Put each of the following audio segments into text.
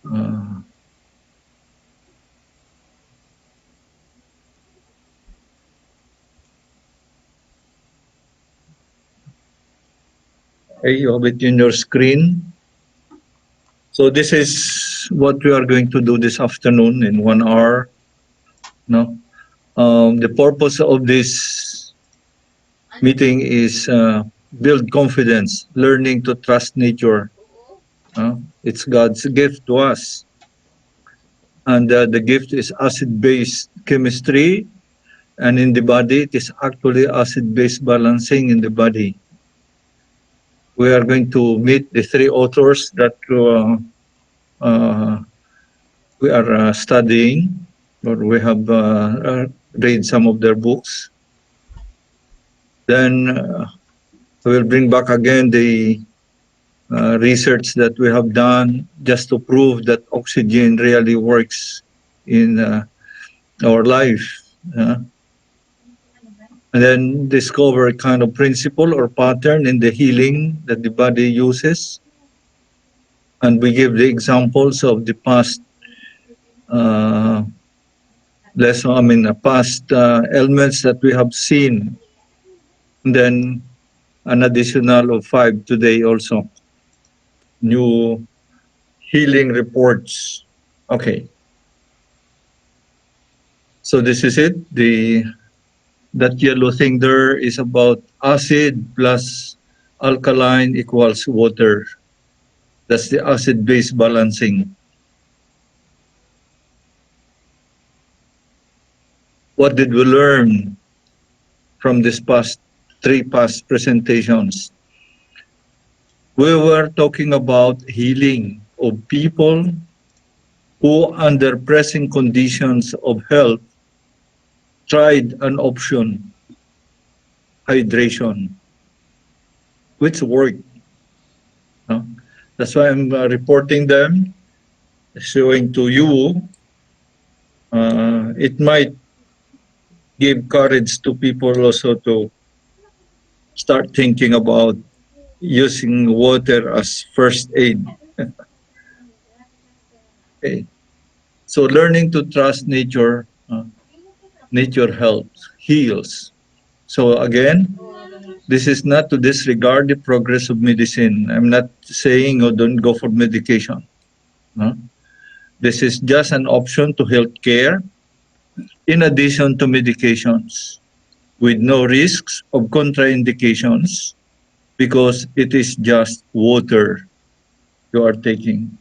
Uh, okay, you have it in your screen. So this is what we are going to do this afternoon in 1 hour. No, the purpose of this meeting is build confidence, learning to trust nature. It's God's gift to us, and the gift is acid-base chemistry, and in the body it is actually acid-base balancing in the body. We are going to meet the three authors that we are studying, or we have read some of their books. Then we will bring back again the research that we have done just to prove that oxygen really works in our life. And then discover a kind of principle or pattern in the healing that the body uses. And we give the examples of the past past ailments that we have seen. And then an additional of 5 today also. New healing reports. Okay. So this is it. That yellow thing there is about acid plus alkaline equals water. That's the acid-base balancing. What did we learn from this three past presentations? We were talking about healing of people who, under pressing conditions of health, tried an option, hydration, which worked. That's why I'm reporting them, showing to you. It might give courage to people also to start thinking about using water as first aid. Okay. So learning to trust nature, nature helps, heals. So again, this is not to disregard the progress of medicine. I'm not saying, oh, don't go for medication. This is just an option to health care in addition to medications with no risks of contraindications because it is just water you are taking.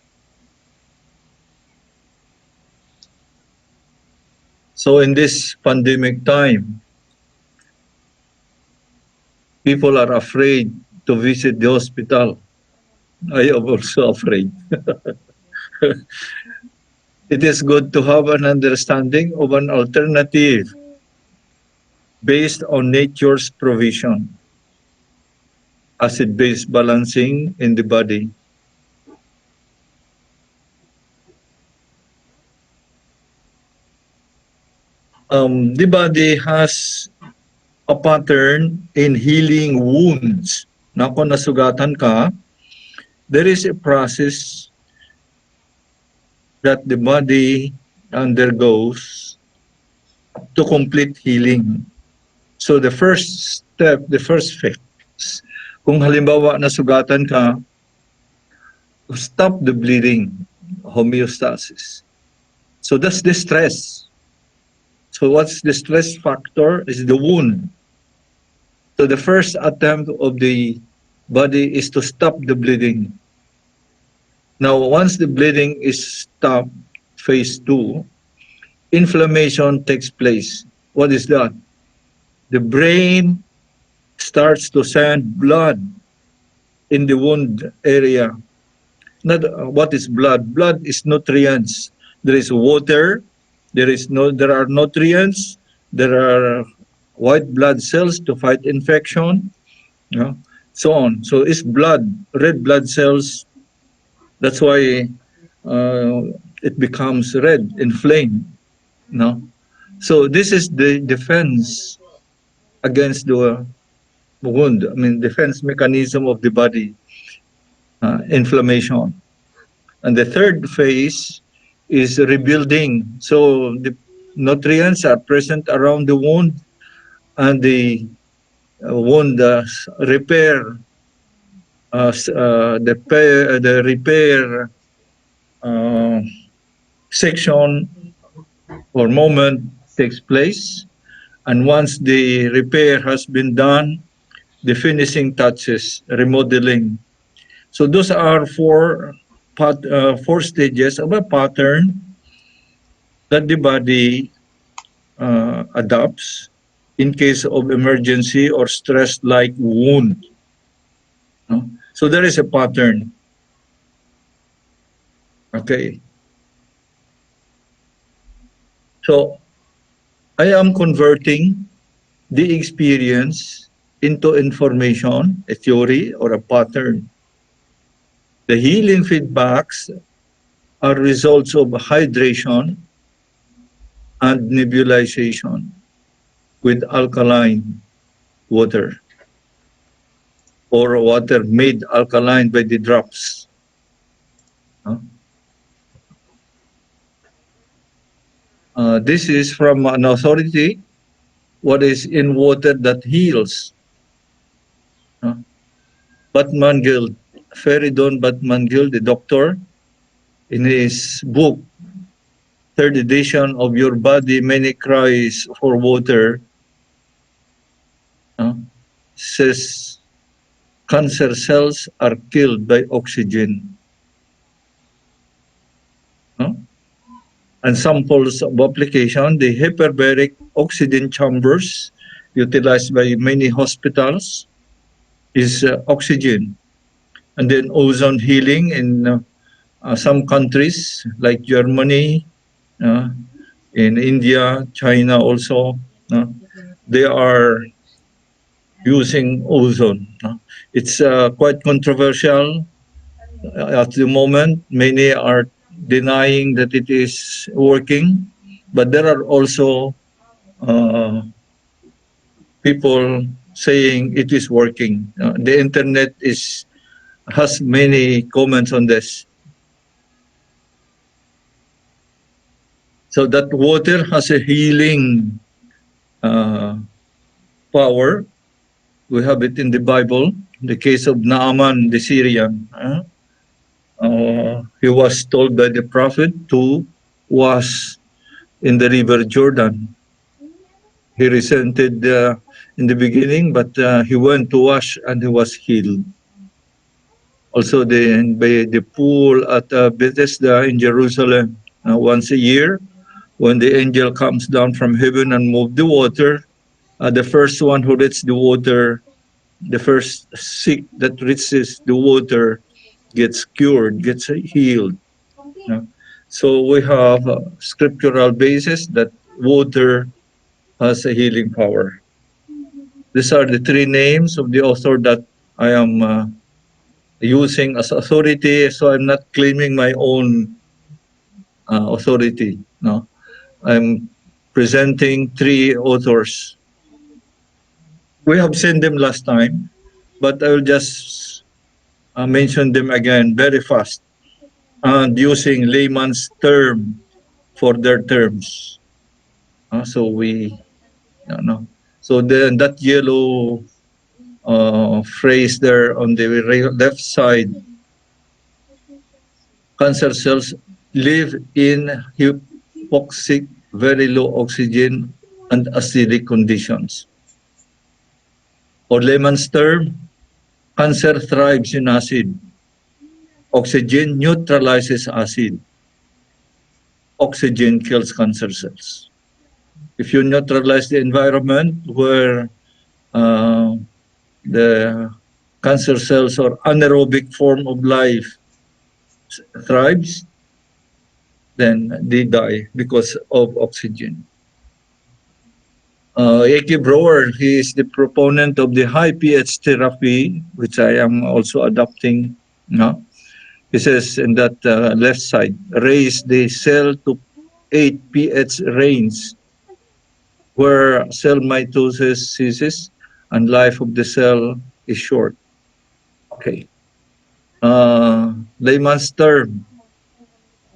So in this pandemic time, people are afraid to visit the hospital. I am also afraid. It is good to have an understanding of an alternative based on nature's provision, acid-base balancing in the body. The body has a pattern in healing wounds. Na kung nasugatan ka, there is a process that the body undergoes to complete healing. So the first step, the first phase, kung halimbawa nasugatan ka, stop the bleeding, homeostasis. So that's the stress. So what's the stress factor is the wound. So the first attempt of the body is to stop the bleeding. Now, once the bleeding is stopped, phase 2, inflammation takes place. What is that? The brain starts to send blood in the wound area. Not what is blood? Blood is nutrients. There is water. There are nutrients. There are white blood cells to fight infection. So on. So it's blood, red blood cells. That's why it becomes red, inflamed. No. So this is the defense against the defense mechanism of the body, inflammation. And the third phase is rebuilding. So the nutrients are present around the wound, and the wound repair, the repair uh, section or moment takes place. And once the repair has been done, the finishing touches, remodeling. So those are four stages of a pattern that the body adopts in case of emergency or stress like wound. No? So there is a pattern. Okay. So I am converting the experience into information, a theory, or a pattern. The healing feedbacks are results of hydration and nebulization with alkaline water or water made alkaline by the drops. Uh, this is from an authority. What is in water that heals? Uh, Batman Guild, Feridun Batman Guild, the doctor, in his book, third edition of Your Body Many Cries for Water, uh, says cancer cells are killed by oxygen. Uh, and samples of application, the hyperbaric oxygen chambers utilized by many hospitals is oxygen. And then ozone healing in some countries like Germany, uh, in India, China also, uh, they are using ozone. It's quite controversial at the moment. Many are denying that it is working, but there are also uh, people saying it is working. The internet is has many comments on this. So that water has a healing uh, power. We have it in the Bible. The case of Naaman, the Syrian. He was told by the prophet to wash in the river Jordan. He resented in the beginning, but he went to wash and he was healed. Also, by the pool at Bethesda in Jerusalem, once a year, when the angel comes down from heaven and move the water, the first one who reaches the water, the first sick that reaches the water gets cured, gets healed. No? So we have a scriptural basis that water has a healing power. These are the three names of the author that I am using as authority. So I'm not claiming my own authority. No, I'm presenting three authors. We have seen them last time, but I will just mention them again very fast and using layman's term for their terms. So we, no. So then that yellow phrase there on the left side, cancer cells live in hypoxic, very low oxygen and acidic conditions. Or layman's term, cancer thrives in acid. Oxygen neutralizes acid. Oxygen kills cancer cells. If you neutralize the environment where uh, the cancer cells or anaerobic form of life thrives, then they die because of oxygen. A.K. Brower, he is the proponent of the high pH therapy, which I am also adopting. No? He says in that left side, raise the cell to 8 pH range where cell mitosis ceases and life of the cell is short. Okay. Layman's term.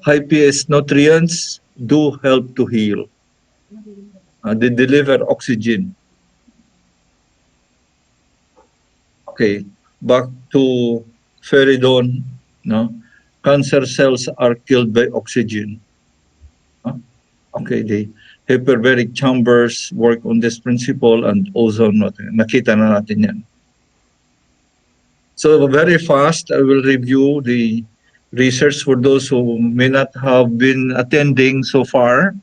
High pH nutrients do help to heal. They deliver oxygen. Okay, back to Feridon. No, cancer cells are killed by oxygen. Huh? Okay, the hyperbaric chambers work on this principle and ozone. Nakita na natin yan. So very fast, I will review the research for those who may not have been attending so far.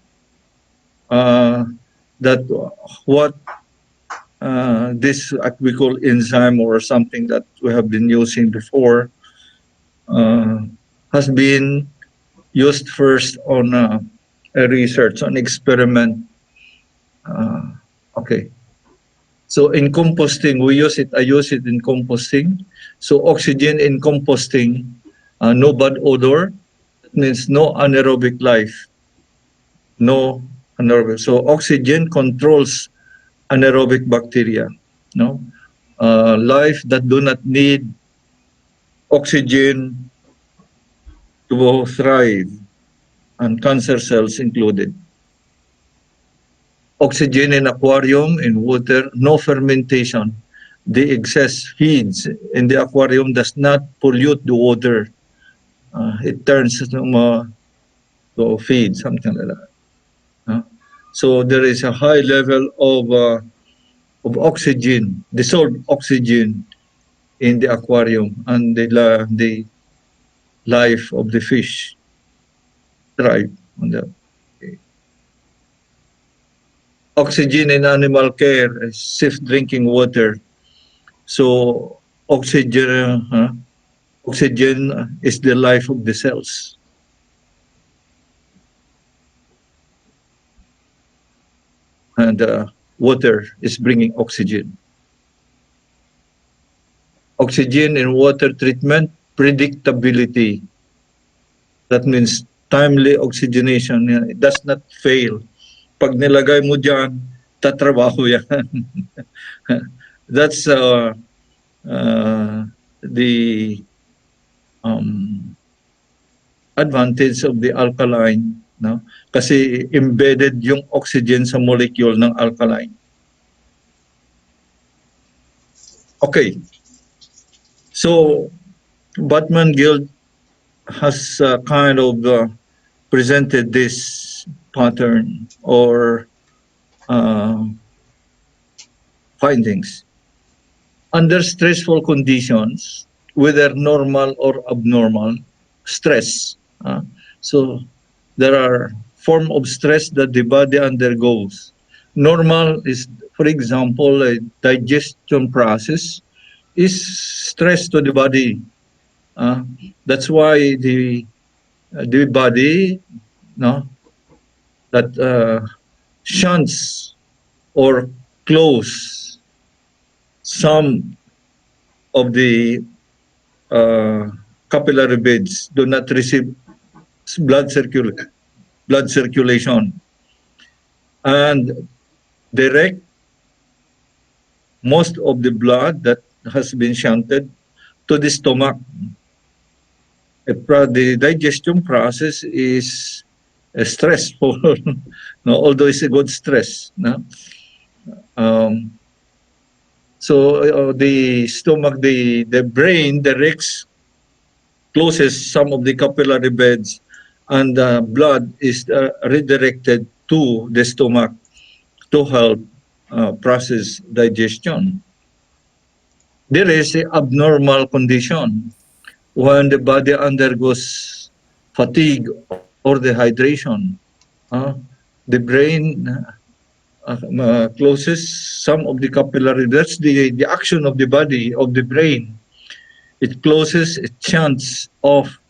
That what this we call enzyme or something that we have been using before uh, has been used first on a research, on experiment. Okay. So in composting, we use it. I use it in composting. So oxygen in composting, no bad odor. That means no anaerobic life. No anaerobic. So oxygen controls anaerobic bacteria. No, life that do not need oxygen to thrive, and cancer cells included. Oxygen in aquarium, in water, no fermentation. The excess feeds in the aquarium does not pollute the water. It turns to feed, something like that. So there is a high level of oxygen, dissolved oxygen in the aquarium, and the life of the fish thrive on that. Okay. Oxygen in animal care is safe drinking water. So oxygen is the life of the cells, and water is bringing oxygen. Oxygen in water treatment, predictability. That means timely oxygenation. It does not fail. Pag nilagay mo dyan, tatrabaho yan. That's the um, advantage of the alkaline, no? Kasi embedded yung oxygen sa molecule ng alkaline. Okay. So Batman Guild has kind of presented this pattern or findings. Under stressful conditions, whether normal or abnormal, stress. So there are form of stress that the body undergoes. Normal is, for example, a digestion process is stress to the body. That's why the body, no, that shunts or close some of the uh, capillary beds, do not receive blood, blood circulation, and direct most of the blood that has been shunted to the stomach. The digestion process is stressful, no, although it's a good stress. No? Um, so the stomach, the brain directs, closes some of the capillary beds, and blood is redirected to the stomach to help process digestion. There is an abnormal condition when the body undergoes fatigue or dehydration. The brain closes some of the capillary. That's the action of the body, of the brain. It closes, it shunts off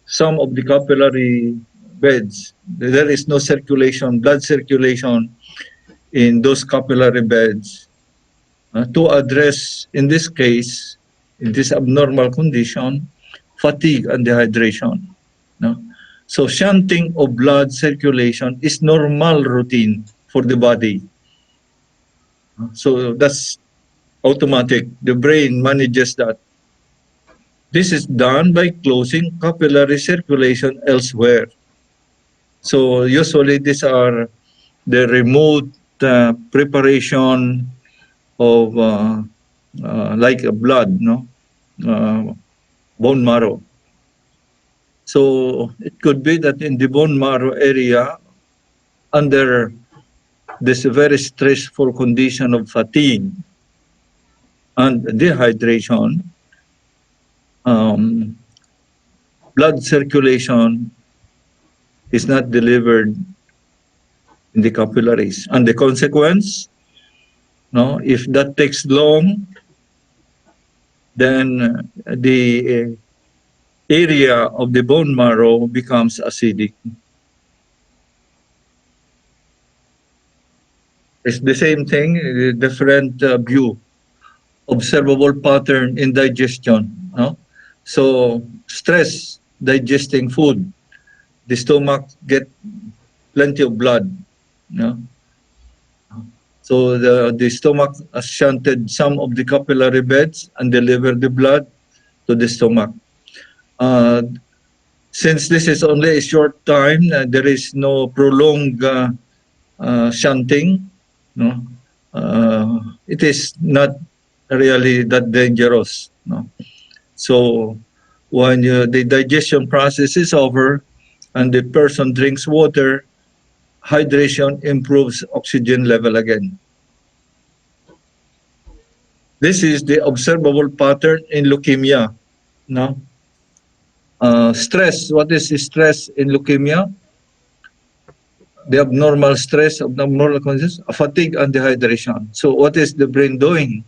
some of the capillary beds. There is no circulation, blood circulation in those capillary beds to address, in this case, in this abnormal condition, fatigue and dehydration. No? So shunting of blood circulation is normal routine for the body. So that's automatic. The brain manages that. This is done by closing capillary circulation elsewhere. So usually these are the remote preparation of like a blood, no, uh, bone marrow. So it could be that in the bone marrow area, under this very stressful condition of fatigue and dehydration, um, blood circulation is not delivered in the capillaries. And the consequence, no, if that takes long, then the area of the bone marrow becomes acidic. It's the same thing, different view, observable pattern in digestion. No? So stress digesting food, the stomach get plenty of blood. No? So the stomach has shunted some of the capillary beds and deliver the blood to the stomach. Uh, since this is only a short time, there is no prolonged shunting. No, it is not really that dangerous. No, so when the digestion process is over and the person drinks water, hydration improves oxygen level again. This is the observable pattern in leukemia. No, stress. What is stress in leukemia? The abnormal stress, abnormal conditions, fatigue and dehydration. So what is the brain doing?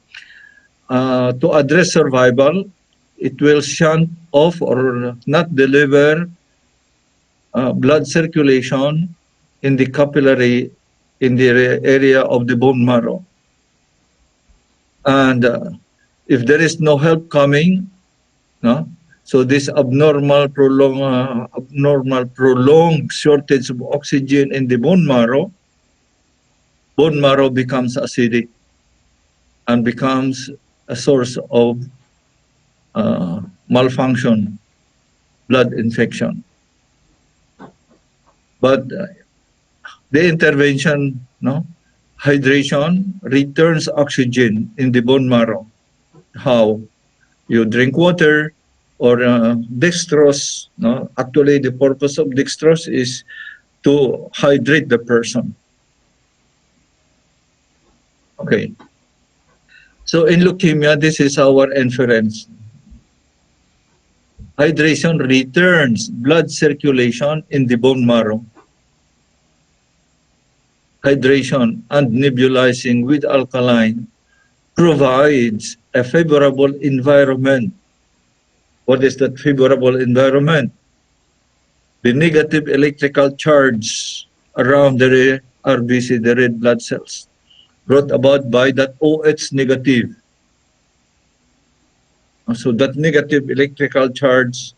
To address survival, it will shunt off or not deliver blood circulation in the capillary in the area of the bone marrow. And if there is no help coming, no, so this abnormal prolonged shortage of oxygen in the bone marrow becomes acidic and becomes a source of malfunction, blood infection. But the intervention, no, hydration returns oxygen in the bone marrow. How? You drink water or dextrose. No, actually, the purpose of dextrose is to hydrate the person. Okay. So in leukemia, this is our inference. Hydration returns blood circulation in the bone marrow. Hydration and nebulizing with alkaline provides a favorable environment. What is that favorable environment? The negative electrical charge around the RBC, the red blood cells, brought about by that OH negative. So that negative electrical charge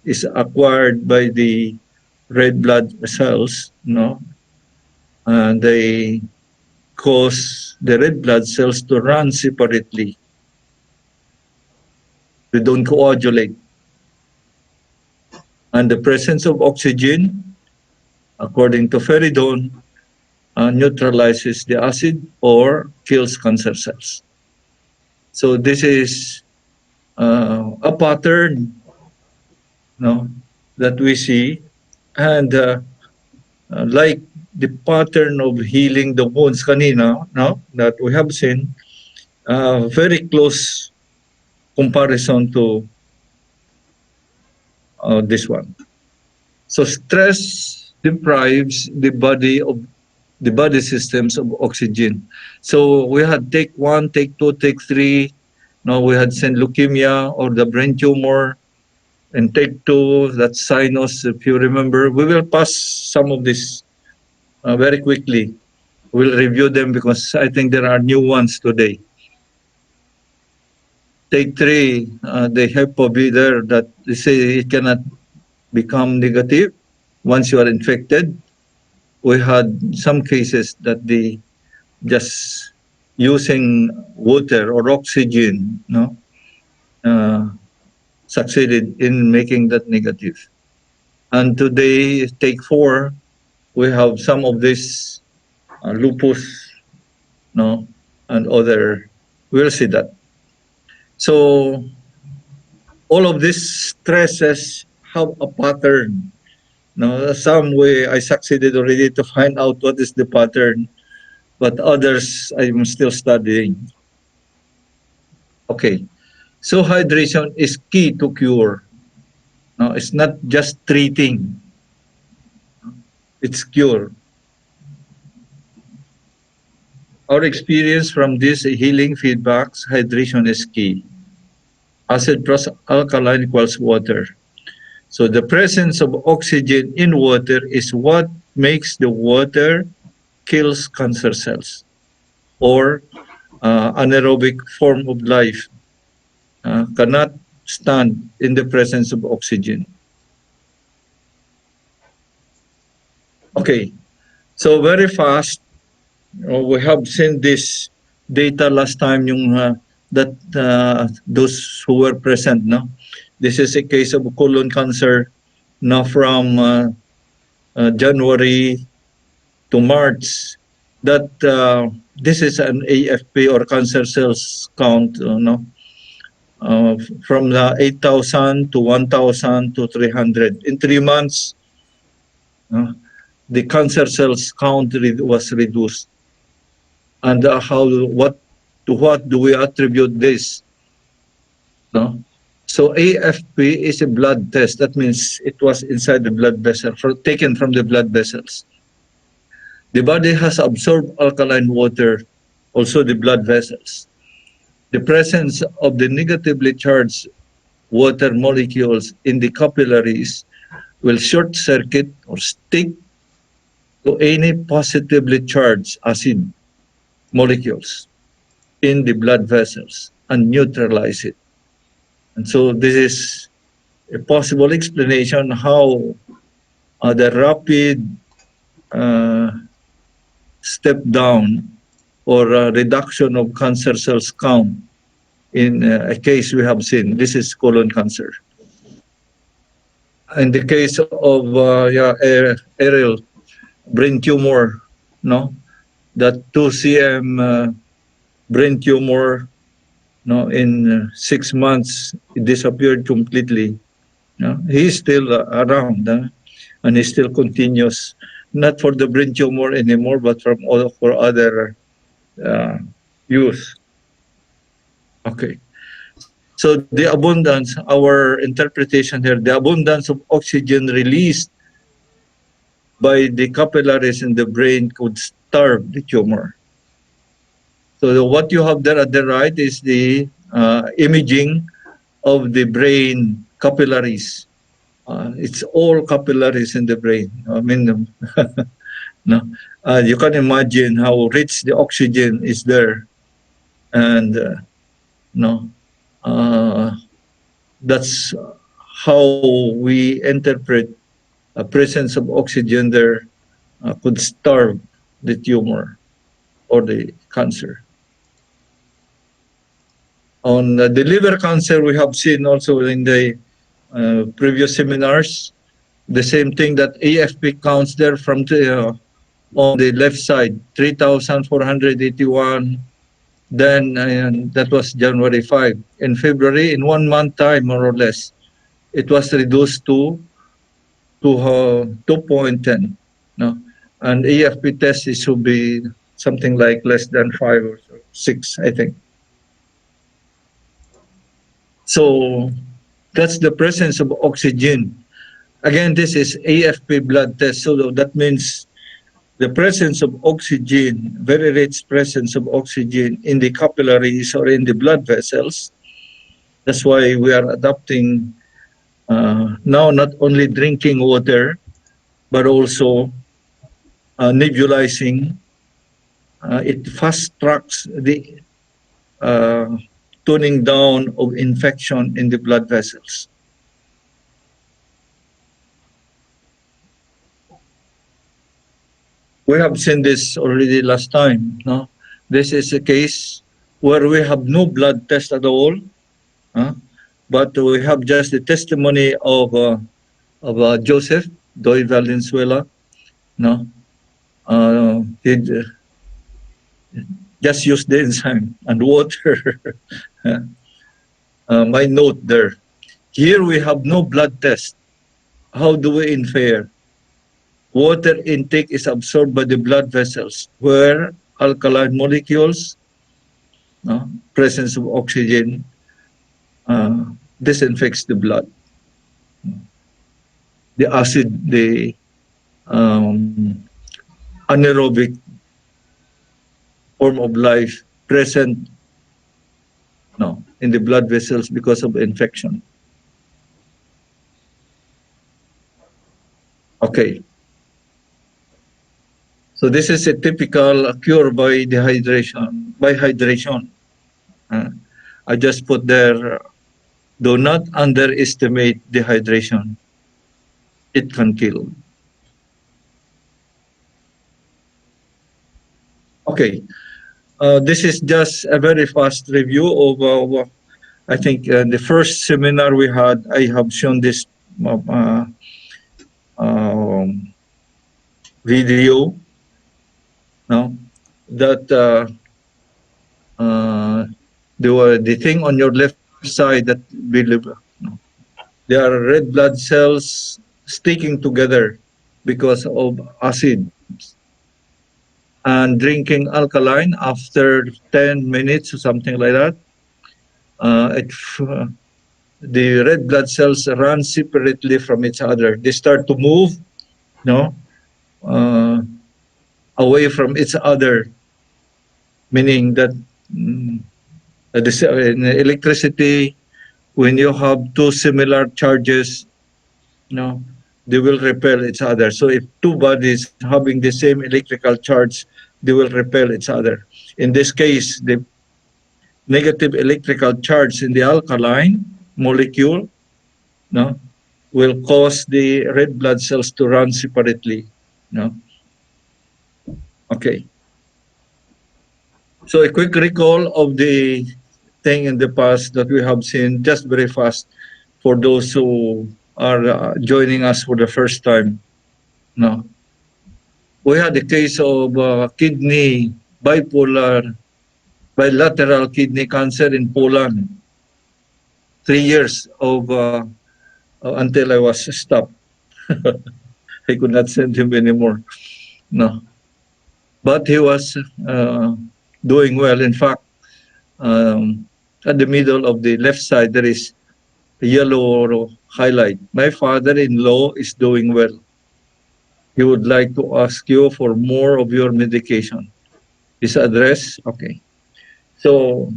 is acquired by the red blood cells, no, and they cause the red blood cells to run separately. They don't coagulate. And the presence of oxygen, according to Feridon, neutralizes the acid or kills cancer cells. So this is a pattern, no, that we see, and like the pattern of healing the wounds kanina, no, that we have seen, very close comparison to this one. So stress deprives the body systems of oxygen. So we had take 1, take 2, take 3. Now we had sent leukemia or the brain tumor, and take 2, that's sinus. If you remember, we will pass some of this very quickly. We'll review them because I think there are new ones today. Take 3, they have to be there that they say it cannot become negative once you are infected. We had some cases that they just using water or oxygen, no, uh, succeeded in making that negative. And today, take four, we have some of this lupus, no, and other. We'll see that. So all of these stresses have a pattern. No, some way I succeeded already to find out what is the pattern, but others I'm still studying. Okay, so hydration is key to cure. No, it's not just treating; it's cure. Our experience from these healing feedbacks, hydration is key. Acid plus alkaline equals water. So the presence of oxygen in water is what makes the water kills cancer cells or anaerobic form of life cannot stand in the presence of oxygen. Okay, so very fast, we have seen this data last time yung that those who were present, no? This is a case of colon cancer now from January to March. That this is an AFP or cancer cells count, no? From the 8,000 to 1,000 to 300. In 3 months, uh, the cancer cells count was reduced. And how, what, to what do we attribute this? No? So AFP is a blood test. That means it was inside the blood vessel, taken from the blood vessels. The body has absorbed alkaline water, also the blood vessels. The presence of the negatively charged water molecules in the capillaries will short circuit or stick to any positively charged acid molecules in the blood vessels and neutralize it. And so this is a possible explanation how the rapid uh, step down or reduction of cancer cells count in a case we have seen. This is colon cancer. In the case of aerial brain tumor, no, that 2 cm brain tumor, no, in 6 months it disappeared completely. No? He's still around, and he still continues, not for the brain tumor anymore, but for other uh, use. Okay. So the abundance, our interpretation here, the abundance of oxygen released by the capillaries in the brain could starve the tumor. So what you have there at the right is the imaging of the brain capillaries. It's all capillaries in the brain. I mean, no, you can imagine how rich the oxygen is there, and no, uh, that's how we interpret a presence of oxygen there could starve the tumor or the cancer. On the liver cancer, we have seen also in the previous seminars the same thing, that AFP counts there from on the left side, 3,481. Then that was January 5. In February, in 1 month time, more or less, it was reduced to 2.10. No? And AFP test is should be something like less than 5 or 6, I think. So that's the presence of oxygen. Again, this is AFP blood test. So that means the presence of oxygen, very rich presence of oxygen in the capillaries or in the blood vessels. That's why we are adopting now not only drinking water, but also nebulizing. It fast tracks the uh, toning down of infection in the blood vessels. We have seen this already last time. No, this is a case where we have no blood test at all. Huh? but we have just the testimony of Joseph Doy Valenzuela. No, he just use the enzyme and water. My note there. Here we have no blood test. How do we infer? Water intake is absorbed by the blood vessels, where alkaline molecules, no, presence of oxygen, uh, disinfects the blood. The acid, the um, anaerobic form of life present, no, in the blood vessels because of infection. Okay, so this is a typical cure by dehydration. By hydration, uh, I just put there. Do not underestimate dehydration. It can kill. Okay, this is just a very fast review of. I think the first seminar we had, I have shown this uh, um, video. No, that uh, the thing on your left side that will, no, there are red blood cells sticking together because of acids, and drinking alkaline after 10 minutes or something like that, it, the red blood cells run separately from each other. They start to move, no, uh, away from each other, meaning that in electricity, when you have two similar charges, no, they will repel each other. So if two bodies having the same electrical charge, they will repel each other. In this case, the negative electrical charge in the alkaline molecule, no, will cause the red blood cells to run separately. No, okay. So a quick recall of the thing in the past that we have seen, just very fast, for those who are joining us for the first time. No, we had a case of kidney bipolar bilateral kidney cancer in Poland. 3 years of until I was stopped. I could not send him anymore. No, but he was doing well. In fact, um, at the middle of the left side there is a yellow highlight. My father-in-law is doing well. He would like to ask you for more of your medication. His address, okay. So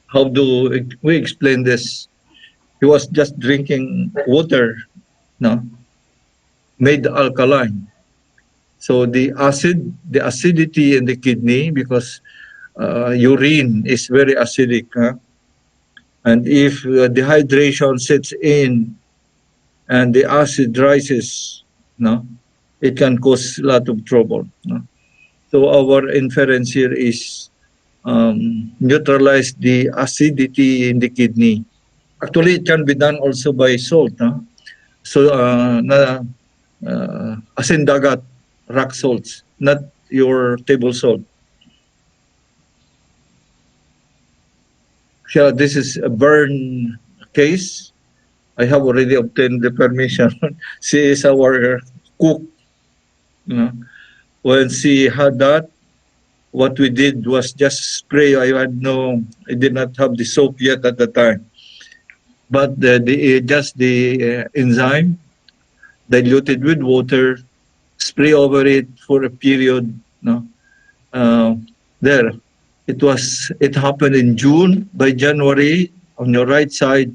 how do we explain this? He was just drinking water, no, made alkaline. So the acidity in the kidney, because urine is very acidic, huh? And if dehydration sets in and the acid rises, no, it can cause a lot of trouble. No? So our inference here is neutralize the acidity in the kidney. Actually, it can be done also by salt. No? So, asin dagat, rock salts, not your table salt. Yeah, this is a burn case. I have already obtained the permission. She is our cook. You know. When she had that, what we did was just spray. I did not have the soap yet at the time. But just the enzyme diluted with water, spray over it for a period. No, uh, there. It happened in June. By January, on your right side,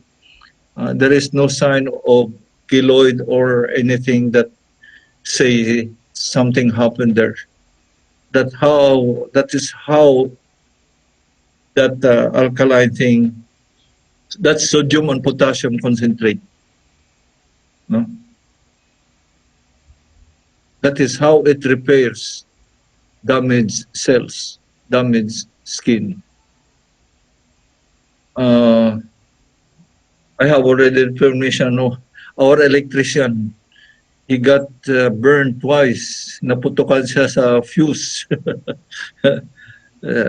there is no sign of keloid or anything that say something happened there. That is how that alkaline thing, that's sodium and potassium concentrate. No, that is how it repairs damaged cells, damaged skin. Uh, I have already information. No, our electrician, he got burned twice. Naputukan siya sa fuse.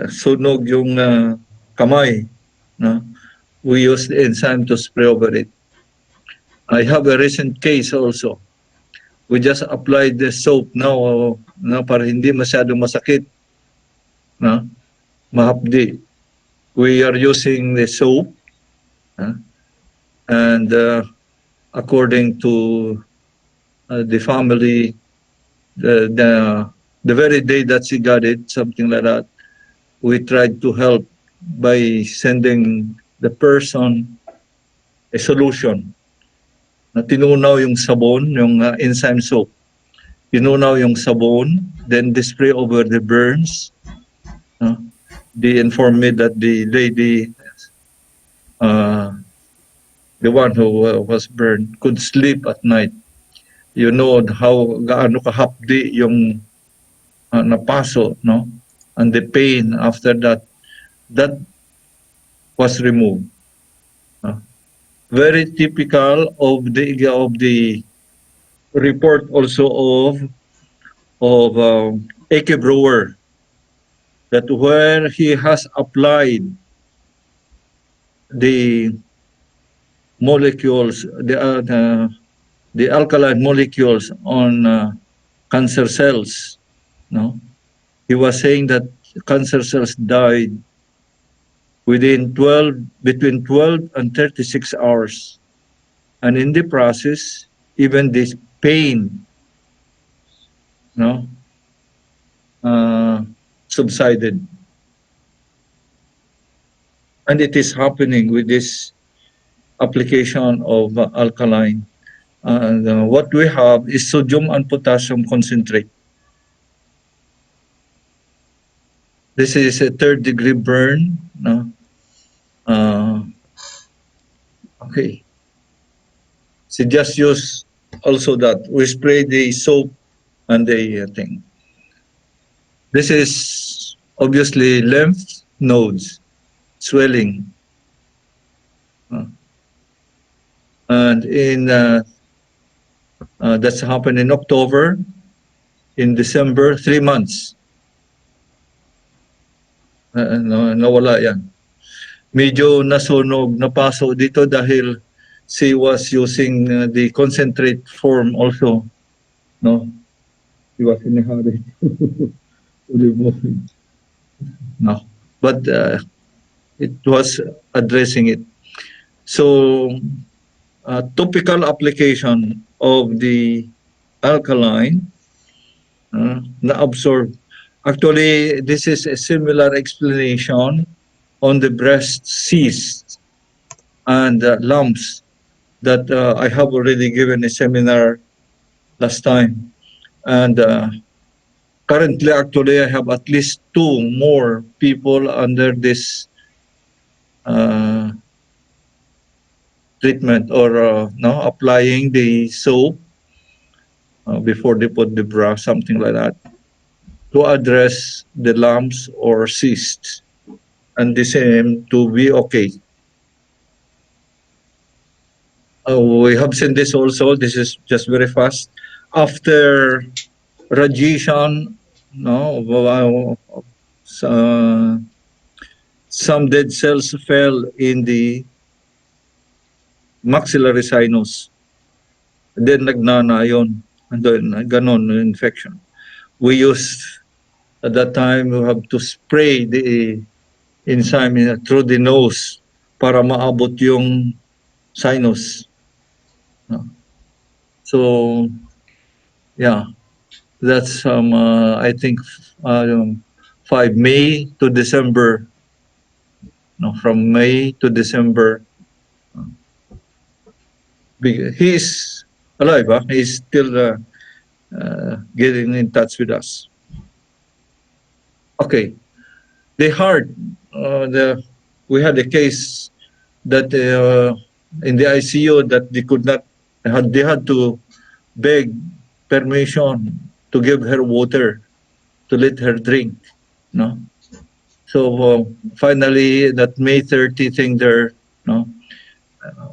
Sunog yung kamay. No? We use the enzyme to spray over it. I have a recent case also. We just applied the soap now na para hindi masyadong masakit. No? Mahapdi. We are using the soap and according to the family, the, the the very day that she got it, something like that, we tried to help by sending the person a solution na tinunaw yung sabon, yung enzyme soap. Tinunaw yung sabon, then they spray over the burns. They informed me that the lady, the one who was burned, could sleep at night. You know how gaano kahapdi yung napaso, no? And the pain after that, that was removed. Very typical of the report also of AK Brewer, that where he has applied the molecules, the alkaline molecules on cancer cells, no, he was saying that cancer cells died within between 12 and 36 hours, and in the process, even this pain, no, subsided. And it is happening with this application of alkaline. And what we have is sodium and potassium concentrate. This is a third-degree burn. No? Okay. So just use also that. We spray the soap and the thing. This is obviously lymph nodes swelling. And in that's happened in October, in December, 3 months. Nawala yan. Medyo nasunog, napaso dito dahil she was using the concentrate form also. No? She was in a hurry to remove it. No. But it was addressing it. So, topical application of the alkaline na absorb. Actually, this is a similar explanation on the breast cysts and lumps that I have already given a seminar last time. And currently, actually, I have at least 2 more people under this treatment or no, applying the soap before they put the bra, something like that, to address the lumps or cysts and the same to be okay. We have seen this also. This is just very fast. After radiation, no, some dead cells fell in the maxillary sinus. And then nagnana yun. And then ganon infection. We used at that time we have to spray the enzyme through the nose para maabot yung sinus. So yeah, that's I think 5 May to December. No, from May to December. He's alive. He's still getting in touch with us. Okay, the heart. We had a case that in the ICU that they could not. They had to beg permission to give her water to let her drink. No. So finally, that May 30 thing there, no,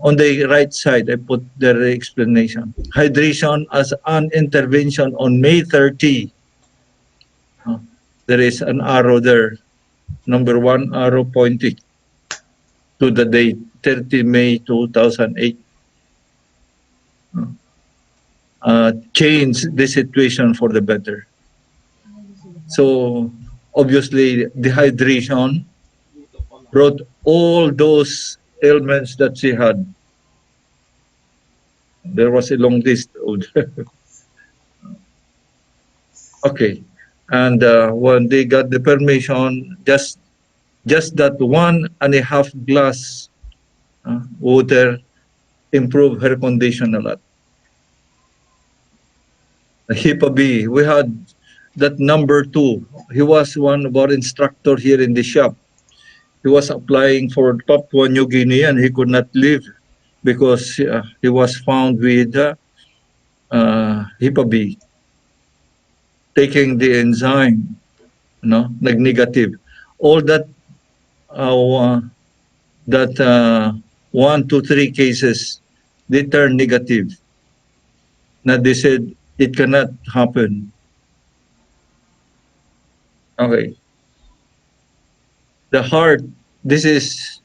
On the right side, I put the explanation. Hydration as an intervention on May 30. Uh, there is an arrow there. Number one arrow pointing to the date, 30 May 2008. Change the situation for the better. So obviously dehydration brought all those ailments that she had. There was a long list. Okay. And when they got the permission, just that 1.5 glass water improved her condition a lot. HIPAA B, we had that number two. He was one of our instructor here in the shop. He was applying for Papua New Guinea and he could not leave because he was found with HIPAA B, taking the enzyme, nag-negative. All uh, that 1 to 3 cases, they turned negative. Now they said it cannot happen. Okay. The heart, this is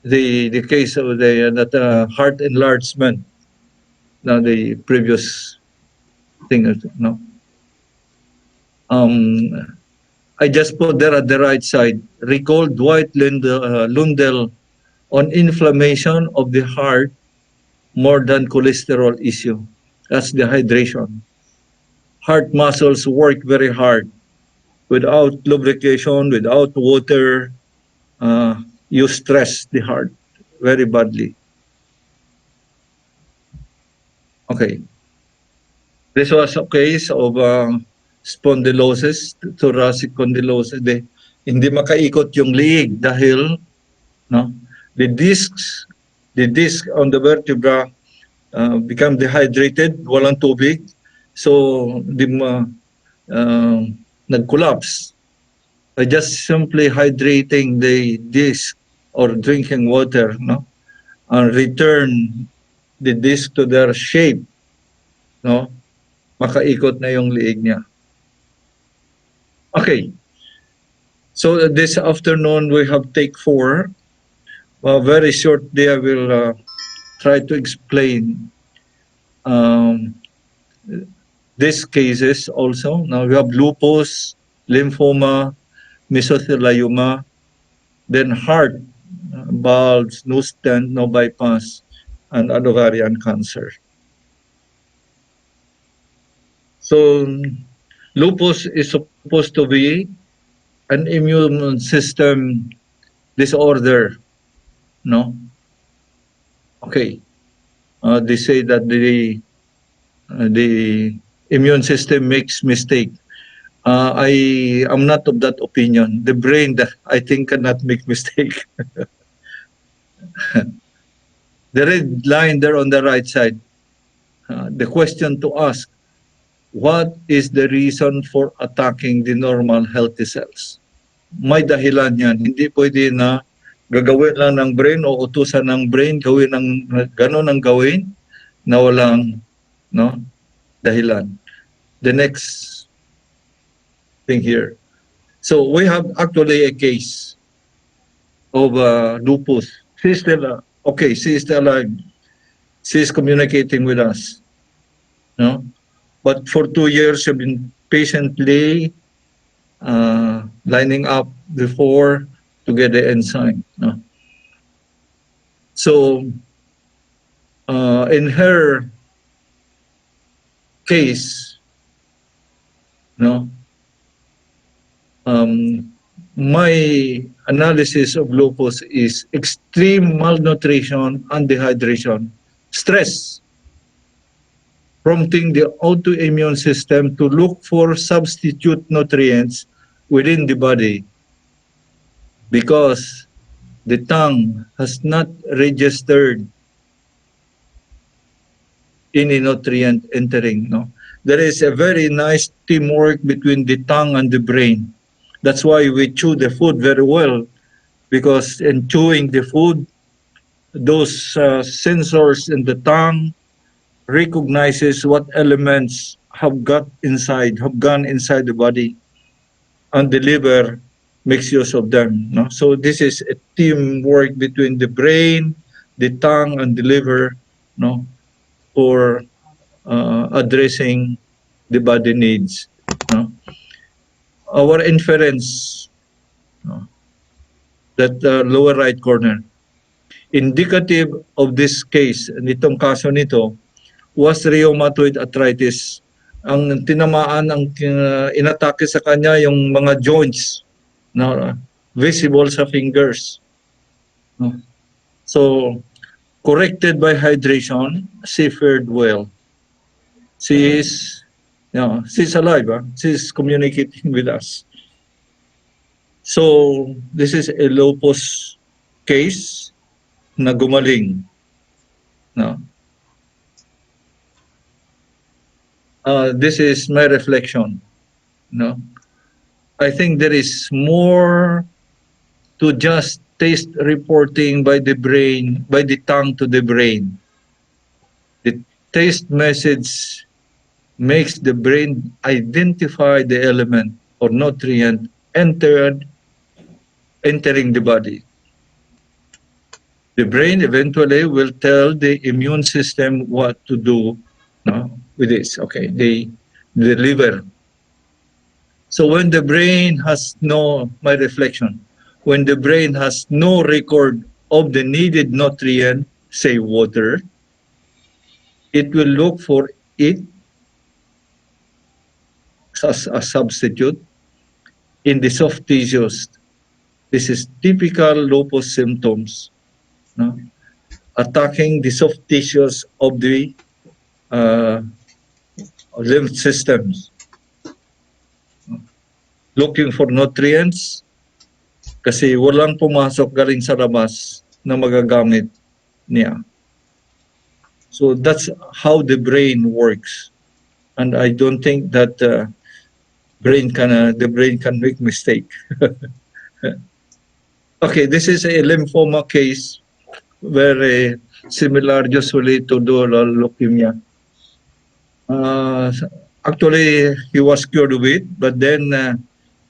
the case of the that heart enlargement. Now the previous thing, no. I just put there at the right side. Recall Dwight Lundell on inflammation of the heart more than cholesterol issue. That's the hydration. Heart muscles work very hard. Without lubrication, without water, you stress the heart very badly. Okay. This was a case of spondylosis, thoracic spondylosis. Hindi makaikot yung liig dahil no, the discs, the disc on the vertebra become dehydrated, walang tubig. So, nag-collapse. By just simply hydrating the disc or drinking water, no, and return the disc to their shape, no, makaikot na yung liig niya. Okay. So this afternoon we have take 4. Very shortly I will try to explain these cases also. Now we have lupus, lymphoma, mesothelioma, then heart, valves, no stent, no bypass, and ovarian cancer. So lupus is supposed to be an immune system disorder, no? Okay. They say that the immune system makes mistake. I am not of that opinion. The brain, I think, cannot make mistake. The red line there on the right side. The question to ask, what is the reason for attacking the normal healthy cells? May dahilan yan. Hindi pwede na gagawin lang ng brain o utusan ng brain, gawin ng gano'n ang gawin na walang dahilan. The next thing here. So we have actually a case of lupus. She's still okay. She is still alive. She is communicating with us. No, but for 2 years she's been patiently lining up before to get the enzyme. No? So in her case, no, my analysis of lupus is extreme malnutrition and dehydration, stress, prompting the autoimmune system to look for substitute nutrients within the body because the tongue has not registered any nutrient entering. No, there is a very nice teamwork between the tongue and the brain. That's why we chew the food very well, because in chewing the food, those sensors in the tongue recognizes what elements have gone inside the body, and the liver makes use of them. No? So this is a teamwork between the brain, the tongue, and the liver, no, for addressing the body needs. No? Our inference, no, that lower right corner, indicative of this case, nitong kaso nito, was rheumatoid arthritis. Ang tinamaan, ang inatake sa kanya yung mga joints na visible sa fingers. No? So, corrected by hydration, she fared well. She is, she's alive. She's communicating with us. So, this is a lupus case na gumaling. No? This is my reflection. No? I think there is more to just taste reporting by the brain, by the tongue to the brain. The taste message makes the brain identify the element or nutrient entering the body. The brain eventually will tell the immune system what to do, no, with this. Okay, the liver. So when the brain has no, my reflection, when the brain has no record of the needed nutrient, say water, it will look for it as a substitute in the soft tissues. This is typical lupus symptoms, no? Attacking the soft tissues of the uh, lymph systems, looking for nutrients kasi walang pumasok galing sa labas na magagamit niya. So that's how the brain works, and I don't think that the brain can make mistake. Okay, this is a lymphoma case, very similar usually to dural leukemia. Actually, he was cured of it, but then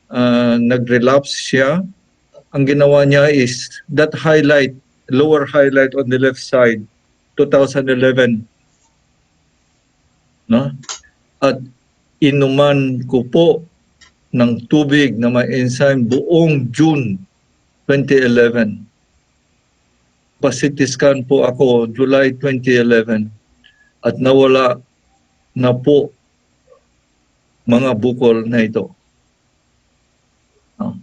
nag-relapse siya. Ang ginawa niya is that lower highlight on the left side, 2011. No? At inuman ko po ng tubig na may enzyme buong June 2011. Pa-CT scan po ako July 2011 at nawala na po mga bukol na ito. No?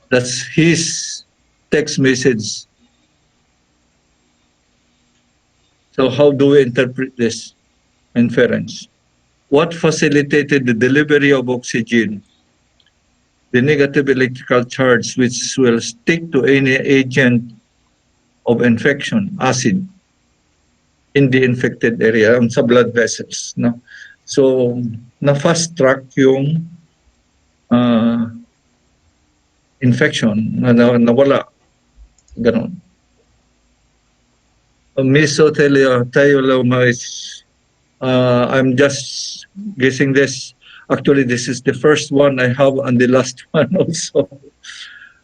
That's his text message. So how do we interpret this inference? What facilitated the delivery of oxygen? The negative electrical charge which will stick to any agent of infection, acid, in the infected area, sa blood vessels. No? So, na-fast track yung infection na nawala. Ganon. Mesothelioma is, I'm just guessing this. Actually, this is the first one I have and the last one also.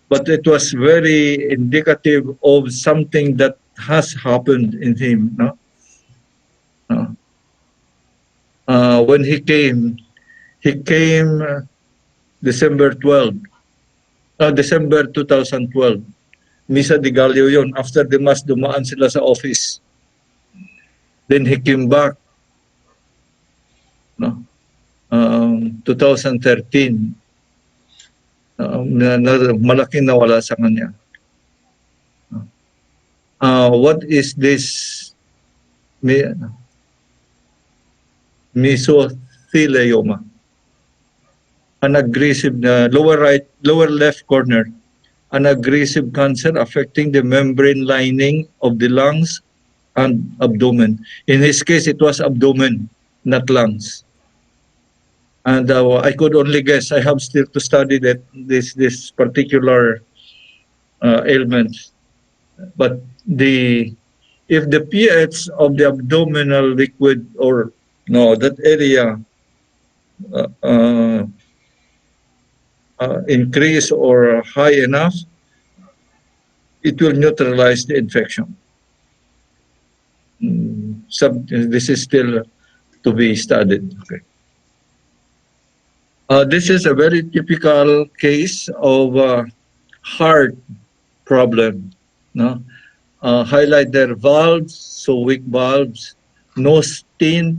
But it was very indicative of something that has happened in him. No? When he came December 2012. Misa de Gallo yon. After the mass, dumaan sila sa office. Then he came back. No? 2013. Malaking nawala sa kanya. What is this mesothelioma? An aggressive lower left corner, an aggressive cancer affecting the membrane lining of the lungs and abdomen. In his case, it was abdomen, not lungs. And I could only guess. I have still to study this particular ailment. But the if the pH of the abdominal liquid or no that area uh, uh, increase or high enough, it will neutralize the infection. This is still to be studied. Okay. This is a very typical case of heart problem. No, highlight their valves, so weak valves, no stent,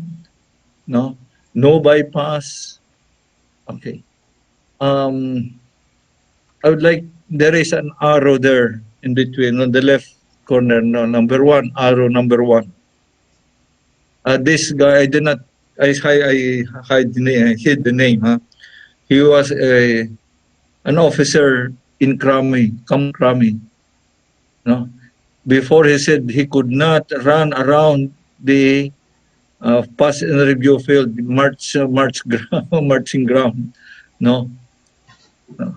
no, no bypass. Okay. Um, I would like there is an arrow there in between on the left corner. No, number one arrow, number one. This guy, I did not. I hid the name. Huh? He was an officer in Krami. No, before he said he could not run around the pass and review field, marching ground. No, no,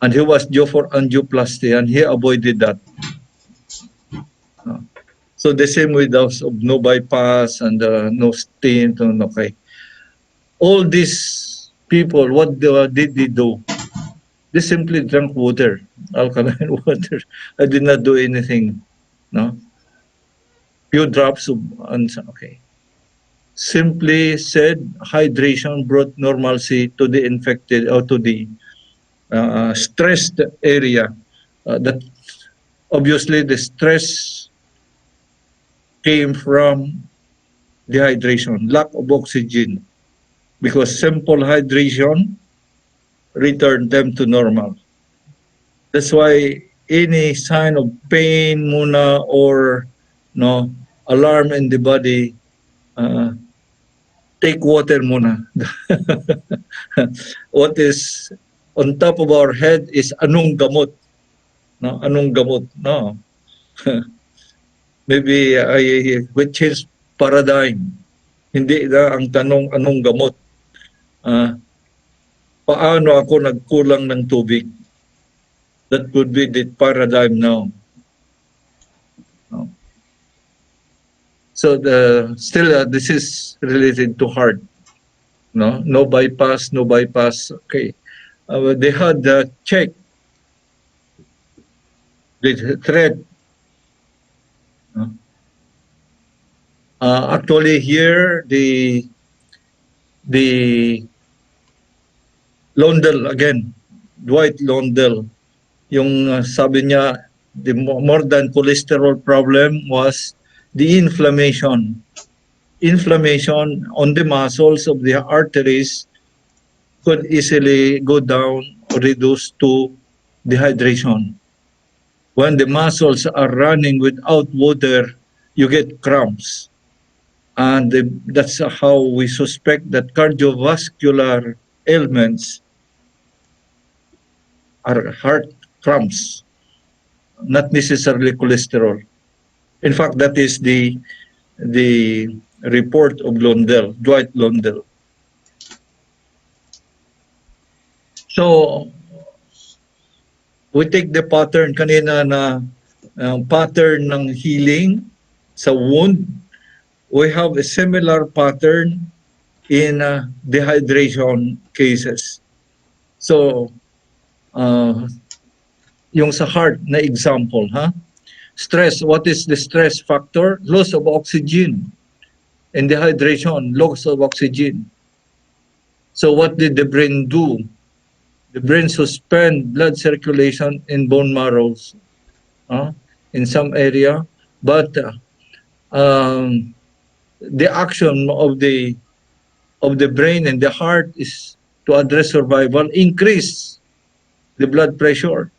and he was due for angioplasty, and he avoided that. No. So the same with those of no bypass and no stent. Okay, all these people, what did they do? They simply drank water, alkaline water. I did not do anything. No, few drops of okay. Simply said, hydration brought normalcy to the infected or to the stressed area. That obviously the stress came from dehydration, lack of oxygen, because simple hydration returned them to normal. That's why any sign of pain muna or no alarm in the body, uh, take water muna. What is on top of our head is anong gamot. No, anong gamot. No, maybe we change paradigm. Hindi na ang tanong anong gamot. Uh, Paano ako nagkulang ng tubig? That could be the paradigm now. No. So still this is related to heart. No, no bypass, no bypass. Okay, they had check the thread. No? Actually, here the Londell again, Dwight Londell, yung sabi niya the more than cholesterol problem was the inflammation. Inflammation on the muscles of the arteries could easily go down or reduce to dehydration. When the muscles are running without water, you get cramps. And that's how we suspect that cardiovascular ailments are heart cramps, not necessarily cholesterol. In fact, that is the report of Dwight Londell. So we take the pattern kanina na pattern ng healing sa wound. We have a similar pattern in dehydration cases. So, yung sa heart na example, ha? Stress, what is the stress factor? Loss of oxygen. And dehydration, loss of oxygen. So what did the brain do? The brain suspend blood circulation in bone marrows in some area, but the action of the brain and the heart is to address survival, increase the blood pressure.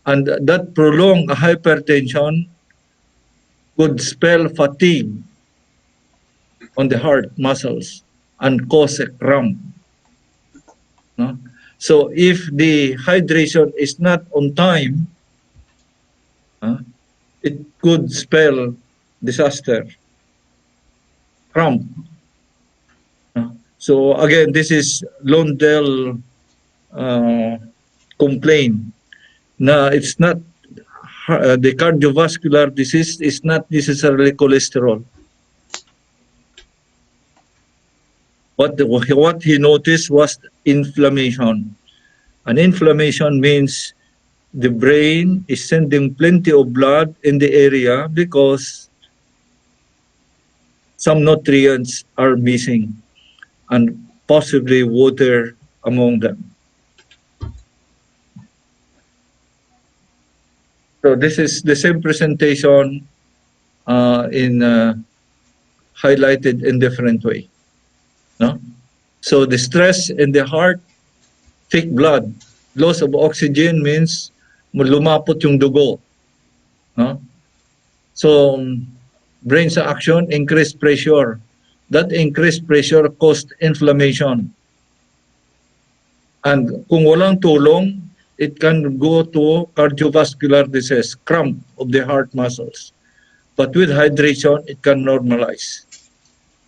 And that prolonged hypertension could spell fatigue on the heart muscles and cause a cramp. No? So if the hydration is not on time, it could spell disaster, cramp. So again, this is Londell complaint. na it's not the cardiovascular disease is not necessarily cholesterol. What he noticed was inflammation. And inflammation means the brain is sending plenty of blood in the area because some nutrients are missing and possibly water among them. So this is the same presentation in highlighted in different way. No? So the stress in the heart, thick blood, loss of oxygen means lumapot yung dugo. No? So brain's action, increased pressure. That increased pressure caused inflammation. And kung walang tulong, it can go to cardiovascular disease, cramp of the heart muscles. But with hydration, it can normalize.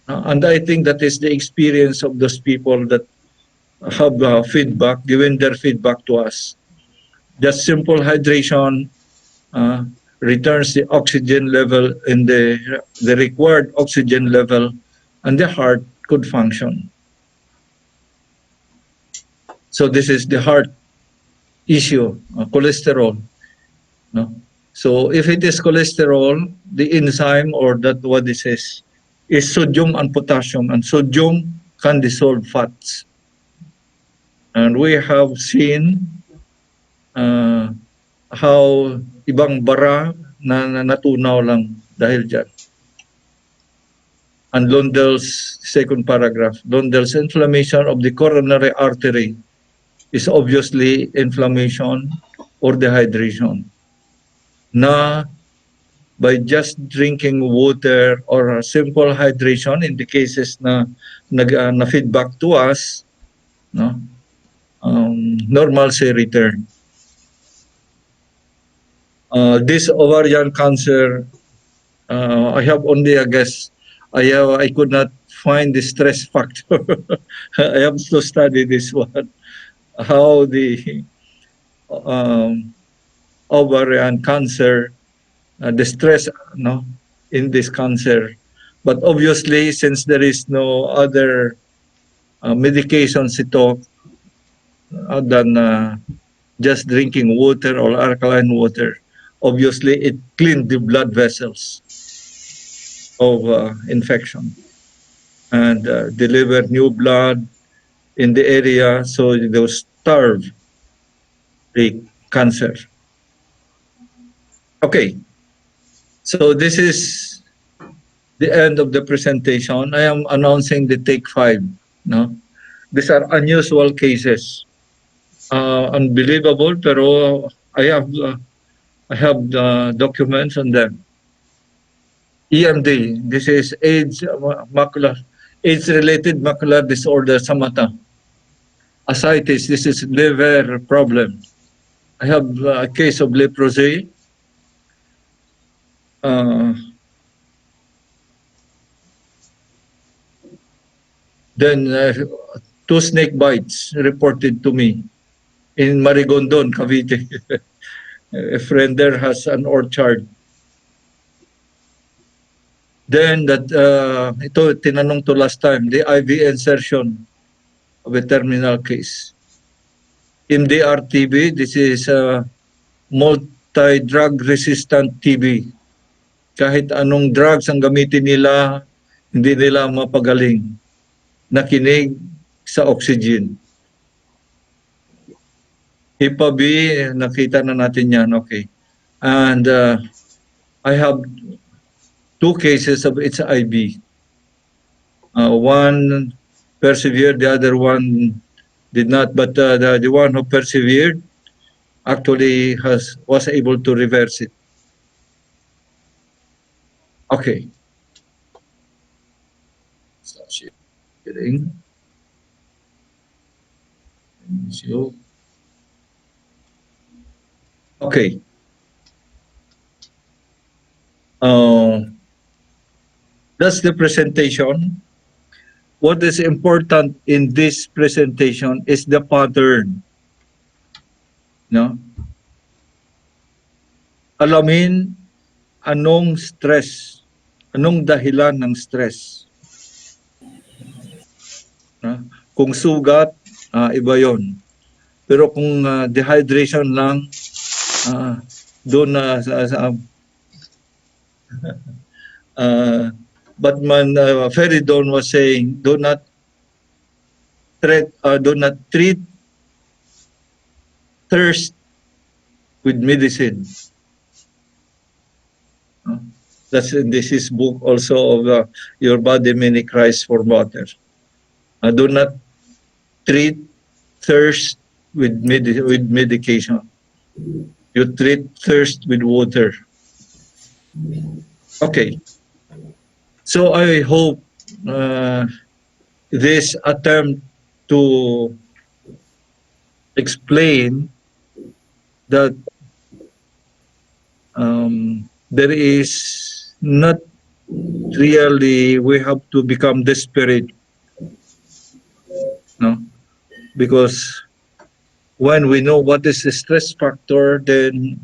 And I think that is the experience of those people that have feedback, given their feedback to us. Just simple hydration uh, returns the oxygen level in the required oxygen level, and the heart could function. So this is the heart issue, cholesterol. No? So if it is cholesterol, the enzyme or that what this is sodium and potassium, and sodium can dissolve fats. And we have seen uh, how ibang bara na natunaw lang dahil dyan. And Lundell's second paragraph, Lundell's inflammation of the coronary artery is obviously inflammation or dehydration. Na by just drinking water or simple hydration in the cases na feedback to us, no, normalcy return. This ovarian cancer, I have only a guess. I could not find the stress factor. I have to study this one. How the ovarian cancer, the stress, no, in this cancer. But obviously, since there is no other medications ito than just drinking water or alkaline water, obviously it cleaned the blood vessels of infection and delivered new blood in the area, so they will starve the cancer. Okay, so this is the end of the presentation. I am announcing the take 5. No, these are unusual cases, unbelievable, pero I have documents on them. EMD, this is AIDS-related macular disorder sa mata. Ascites, this is liver problem. I have a case of leprosy. Then 2 snake bites reported to me in Marigondon, Cavite. A friend there has an orchard. Then ito tinanong to last time, the IV insertion of a terminal case. MDR-TB, this is multi-drug resistant TB. Kahit anong drugs ang gamitin nila, hindi nila mapagaling. Nakinig sa oxygen. HEPA-B, nakita na natin yan, okay. And I have 2 cases of HIV. One persevered, the other one did not, but the one who persevered actually was able to reverse it. Okay. Stop sharing. Okay. That's the presentation. What is important in this presentation is the pattern. No? alamin anong stress, anong dahilan ng stress. Kung sugat, iba yon. Pero kung dehydration lang, doon na uh, Batman Feridon was saying, do not treat thirst with medicine. That's in this book also of Your Body Many Cries for Water. Do not treat thirst with medication. You treat thirst with water. Okay. So I hope this attempt to explain that there is not really we have to become desperate, no? Because when we know what is the stress factor, then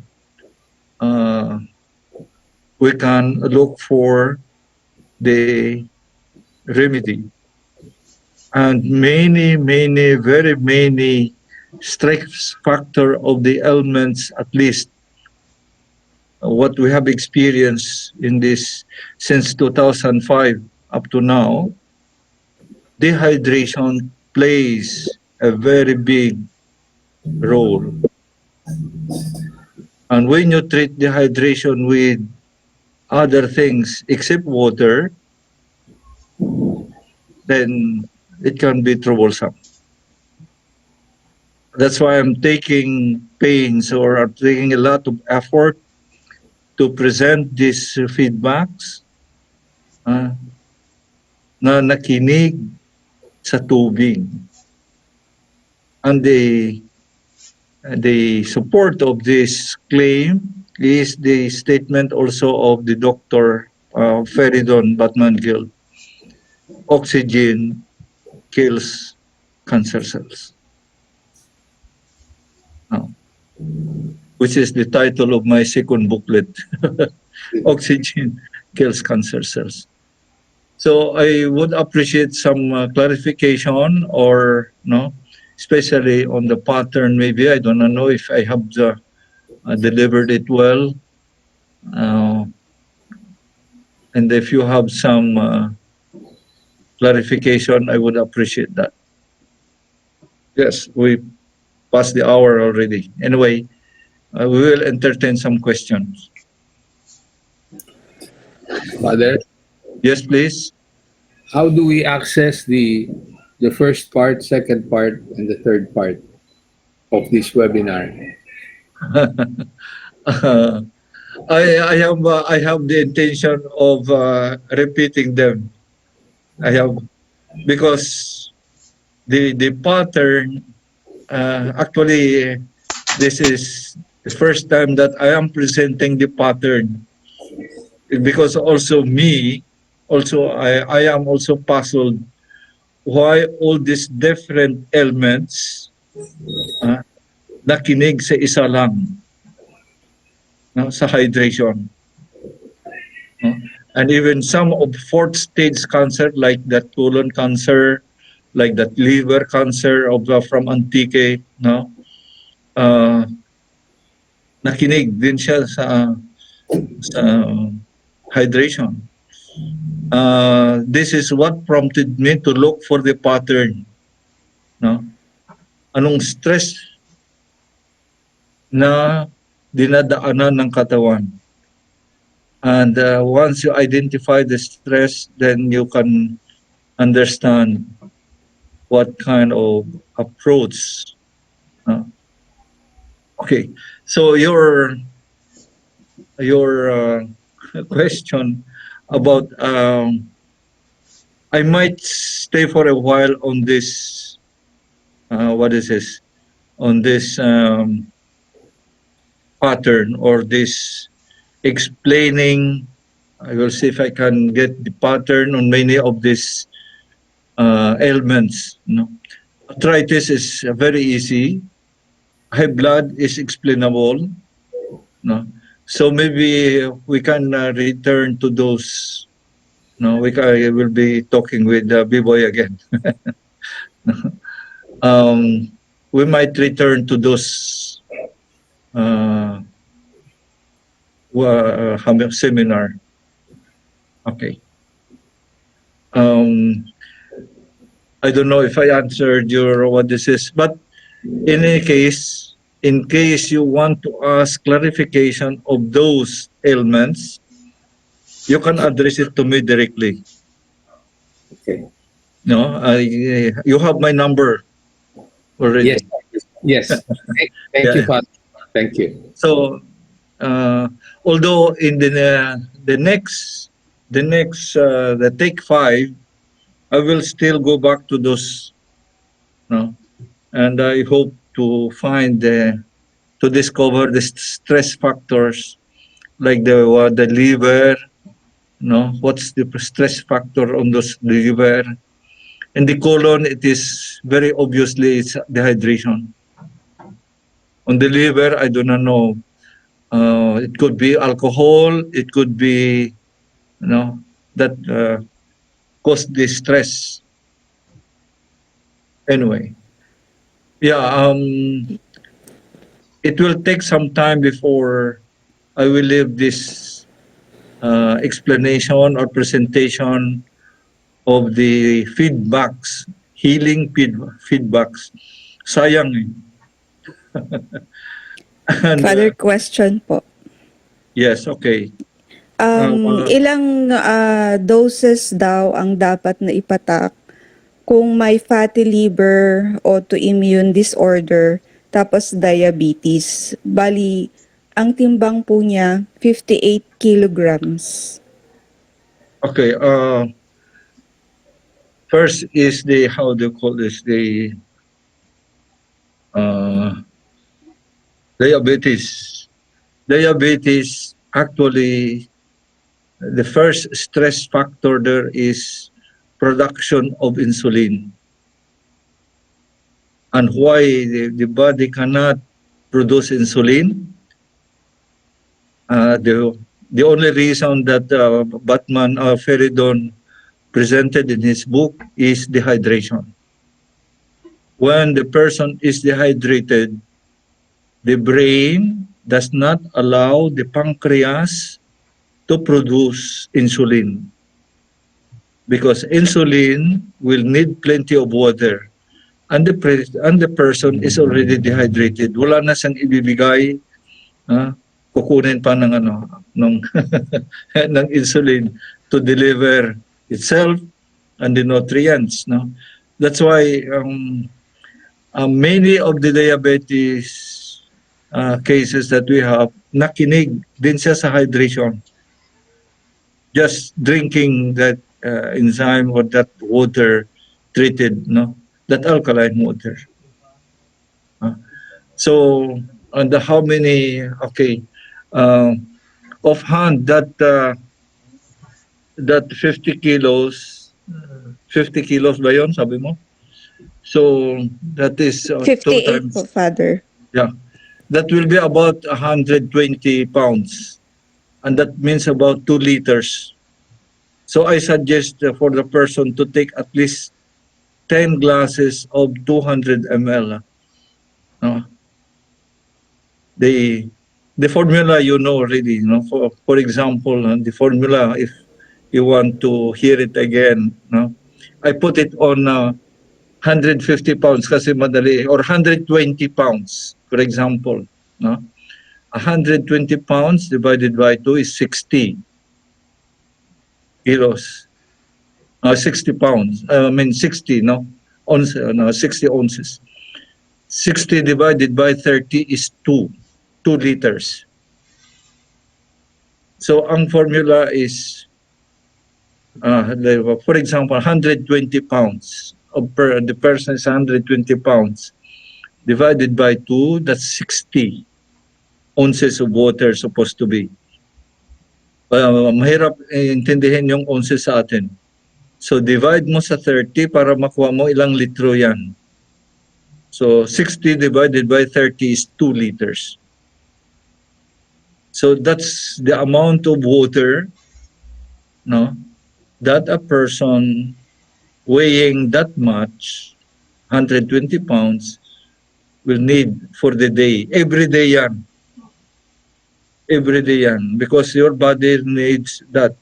uh, we can look for the remedy. And very many stress factor of the ailments, at least what we have experienced in this since 2005 up to now, dehydration plays a very big role. And when you treat dehydration with other things except water, then it can be troublesome. That's why I'm taking pains or I'm taking a lot of effort to present these feedbacks na nakinig sa tubig. And the support of this claim is the statement also of the Dr. Feridon Batman Gill. Oxygen kills cancer cells. Which is the title of my second booklet. Oxygen kills cancer cells. So I would appreciate some clarification or no, especially on the pattern. Maybe I don't know if I have delivered it well, and if you have some clarification, I would appreciate that. Yes, we passed the hour already. Anyway, we will entertain some questions. Father, Yes, please. how do we access the first part, second part, and the third part of this webinar? I have the intention of repeating them. I have because the pattern actually this is the first time that I am presenting the pattern because also me also I am also puzzled why all these different elements nakinig sa isa lang, no, sa hydration, no? And even some of fourth stage cancer like that colon cancer, like that liver cancer of from Antique, no, nakinig din siya sa hydration. This is what prompted me to look for the pattern, no? Anong stress na dinadaanan ng katawan. And once you identify the stress, then you can understand what kind of approach. Okay, so your question about I might stay for a while on this. What is this? On this pattern or this explaining. I will see if I can get the pattern on many of these ailments. No? Arthritis is very easy. High blood is explainable. No? So maybe we can return to those. No, I will be talking with B-Boy again. um, we might return to those uh, seminar. Okay. Um, I don't know if I answered your what this is, but in any case, in case you want to ask clarification of those ailments, you can address it to me directly. Okay. No, you have my number Yes. already. Yes. Thank you, Yeah. Father. Thank you. So, uh, although in the take five, I will still go back to those. No, and I hope to to discover the stress factors like the liver. No, what's the stress factor on those liver and the colon? It is very obviously it's dehydration. On the liver, I do not know. It could be alcohol. It could be that cause the stress. Anyway, yeah. It will take some time before I will leave this explanation or presentation of the feedbacks, feedbacks. Sayang eh. And Father, question po. yes, okay. Uh, Ilang doses daw ang dapat na ipatak kung may fatty liver, autoimmune disorder, tapos diabetes? Bali, ang timbang po niya, 58 kilograms. okay. First is the how do you call this uh, diabetes. Diabetes actually the first stress factor there is production of insulin. And why the body cannot produce insulin? The only reason that Batman Feridon presented in his book is dehydration. When the person is dehydrated, the brain does not allow the pancreas to produce insulin because insulin will need plenty of water and the person is already dehydrated. Wala na siyang ibibigay, kukunin pa ng ng ng insulin to deliver itself and the nutrients, no. That's why many of the diabetes cases that we have nakinig din siya sa hydration, just drinking that enzyme or that water treated, no, that alkaline water. So on the how many, okay, uh, offhand that 50 kilos, 50 kilos ba yun, sabi mo? So that is two 58 po, times, Father. yeah, that will be about 120 pounds. And that means about 2 liters. So I suggest for the person to take at least 10 glasses of 200 ml. No? The the formula you know already. No? For example, the formula, if you want to hear it again, no? I put it on 150 pounds kasi madali, or 120 pounds, for example. No? 120 pounds divided by 2 is 60 kilos. 60 pounds. I mean 60, no? 60 ounces. 60 divided by 30 is 2 liters. So ang formula is, for example, 120 pounds. The person is 120 pounds. Divided by 2, that's 60 ounces of water supposed to be. Mahirap intindihin yung ounces sa atin. So divide mo sa 30 para makuha mo ilang litro yan. So 60 divided by 30 is 2 liters. So that's the amount of water, no, that a person weighing that much, 120 pounds, will need for the day. Every day yan. Every day yan. Because your body needs that.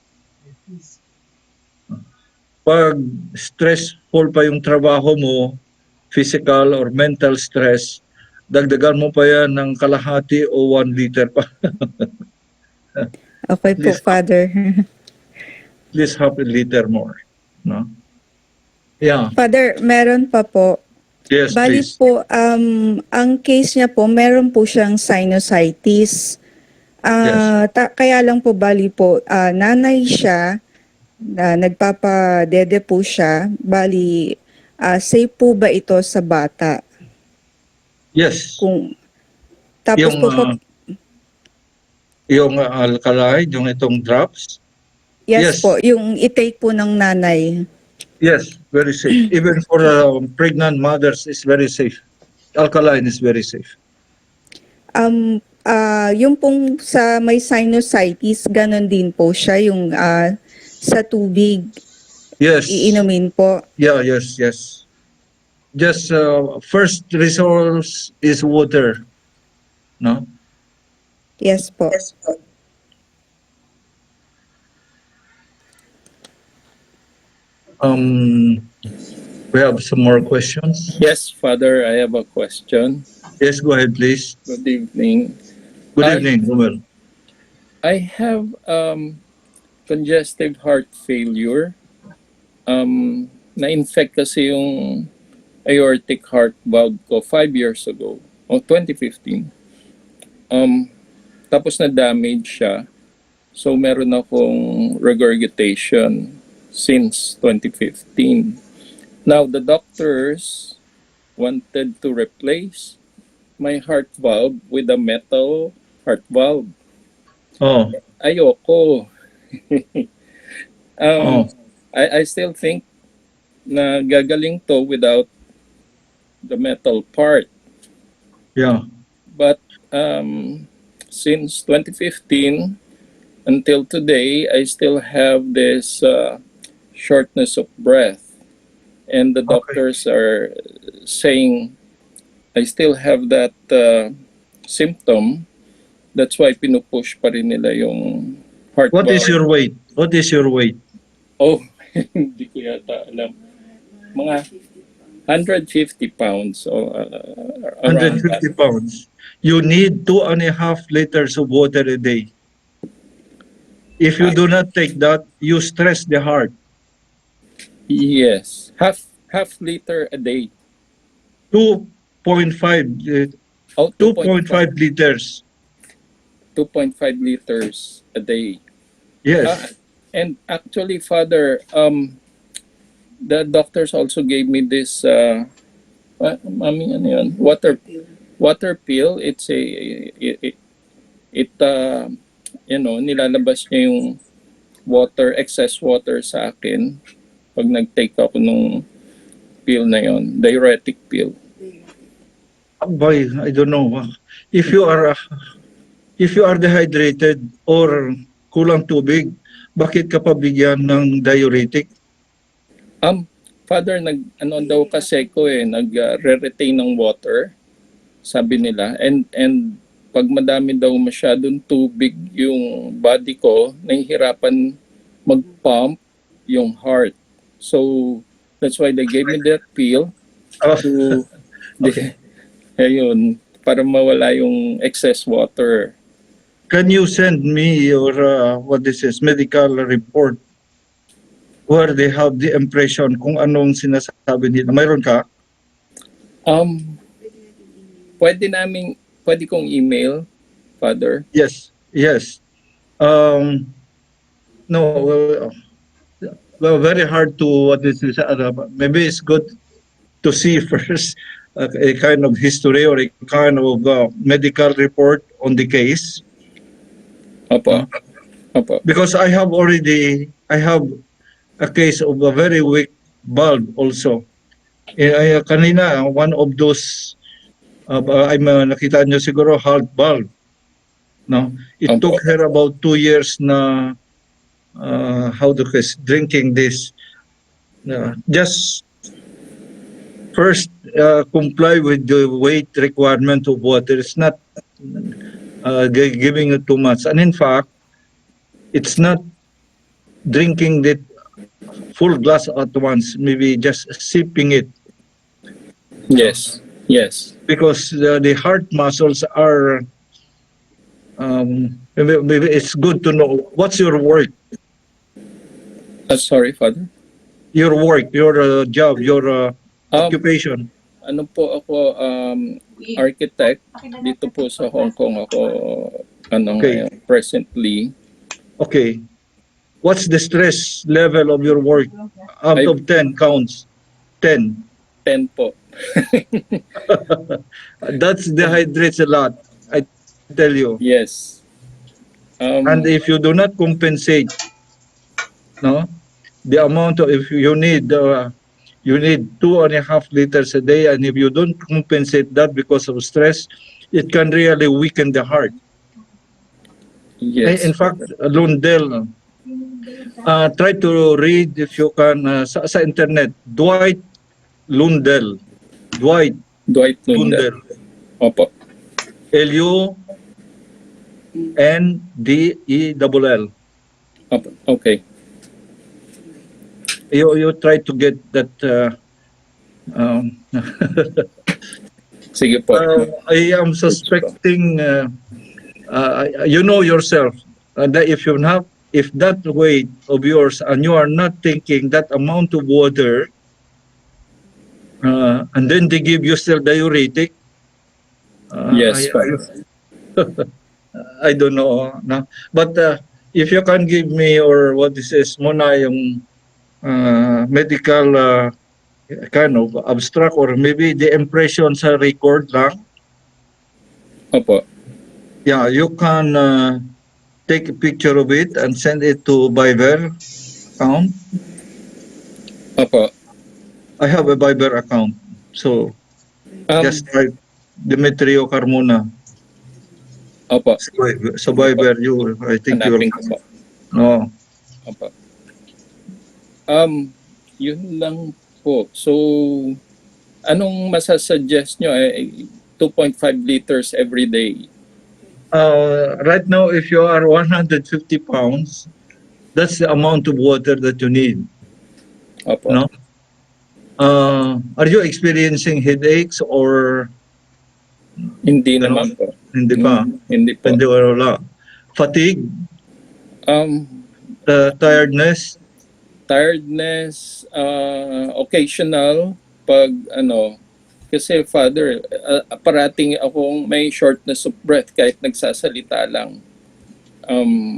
Pag stressful pa yung trabaho mo, physical or mental stress, dagdagan mo pa yan ng kalahati o 1 liter pa. Okay At po, least, at Father. least half a liter more. No? Yeah. Father, meron pa po. Yes, Bali please. po, ang case niya po, meron po siyang sinusitis. Yes. Kaya lang po, bali po, nanay siya, nagpapadede po siya. Bali, safe po ba ito sa bata? Yes. Kung, tapos Yung po, alkaline, yung itong drops. yes Yes. po, yung i-take po ng nanay. Yes, very safe. Even for pregnant mothers, is very safe. Alkaline is very safe. Yung pong sa may sinusitis, ganun din po siya, yung sa tubig, Yes. iinumin po. Yeah, yes, yes. Just first resource is water. No? Yes po. Um, we have some more questions. Yes, Father, I have a question. Yes, go ahead, please. Good evening. Good Hi. evening, Romel. I have congestive heart failure. Na-infect kasi yung aortic heart valve ko 5 years ago, o 2015. Tapos na-damage siya. So meron akong regurgitation since 2015. Now, the doctors wanted to replace my heart valve with a metal heart valve. Oh, Ayoko. oh, I still think na gagaling to without the metal part. yeah. But since 2015 until today, I still have this shortness of breath. And the Okay. doctors are saying I still have that symptom. That's why pinupush pa rin nila yung heart What is valve. your weight? What is your weight? Oh, hindi ko yata alam. Mga 150 pounds or around 150 that. pounds. You need 2.5 liters of water a day. If you do not take that, you stress the heart. Yes, half liter a day. 2.5 Oh, 2.5 liters. 2.5 liters a day. Yes. And actually, Father, the doctors also gave me this, mami, ano yun? Water pill. It's nilalabas niya yung excess water sa akin pag nag-take ako nung pill na yon, diuretic pill. Boy, I don't know. If you are dehydrated or kulang tubig, bakit ka pa bigyan ng diuretic? Father, ano daw kasi ko nag-retain ng water, sabi nila. And pag madami daw masyadong tubig yung body ko, nahihirapan mag-pump yung heart. So, that's why they gave me that pill Oh, to, okay. ayun, para mawala yung excess water. Can you send me your what this is medical report where they have the impression kung anong sinasabi nila? Mayroon ka? Um, pwede kong email, Father. Yes. Yes. No. Well, very hard to what is this? Maybe it's good to see first a kind of history or a kind of medical report on the case. Opo. Opo. Because I have a case of a very weak bulb also. Kanina, one of those, nakita nyo siguro, heart bulb. No, it Opo. took her about 2 years na how to say, drinking this. Just first comply with the weight requirement of water. It's not giving it too much, and in fact, it's not drinking the full glass at once. Maybe just sipping it, Yes. Yes. because the heart muscles are. Maybe it's good to know what's your work, Sorry, Father. your work, your job, your occupation. Ano po ako, architect. Dito po sa Hong Kong ako, Okay. ngayon, presently. Okay. What's the stress level of your work? Out Ay- of 10 counts. 10. 10 po. That's dehydrates a lot, I tell you. Yes. And if you do not compensate, no, the amount of, if you need 2.5 liters a day, and if you don't compensate that because of stress, it can really weaken the heart. Yes. In fact, Lundell, try to read if you can sa internet, Dwight Lundell. Dwight Dwight Lundell. Lundell. Opo. Lundell. Opo. Okay. You try to get that. Um, Sige po. I am suspecting. You know yourself that if that weight of yours and you are not taking that amount of water, and then they give you still diuretic. Yes, Father. I don't know, no? But if you can give me, or what this is, muna yung medical kind of abstract, or maybe the impression sa record lang. Opo. Yeah, you can take a picture of it and send it to Viber account. Opo. I have a Viber account, so just type Demetrio Carmona. Opo. Sa Viber, I think you'll. Hanapin ko po. No. Opo. Yun lang po. So, anong masasuggest nyo? 2.5 liters every day. Right now, if you are 150 pounds, that's the amount of water that you need. Opo. No? Are you experiencing headaches or Hindi naman po. hindi pa? Hindi po. Hindi, wala. Fatigue, tiredness, Tiredness, occasional, pag kasi Father, parating akong may shortness of breath kahit nagsasalita lang.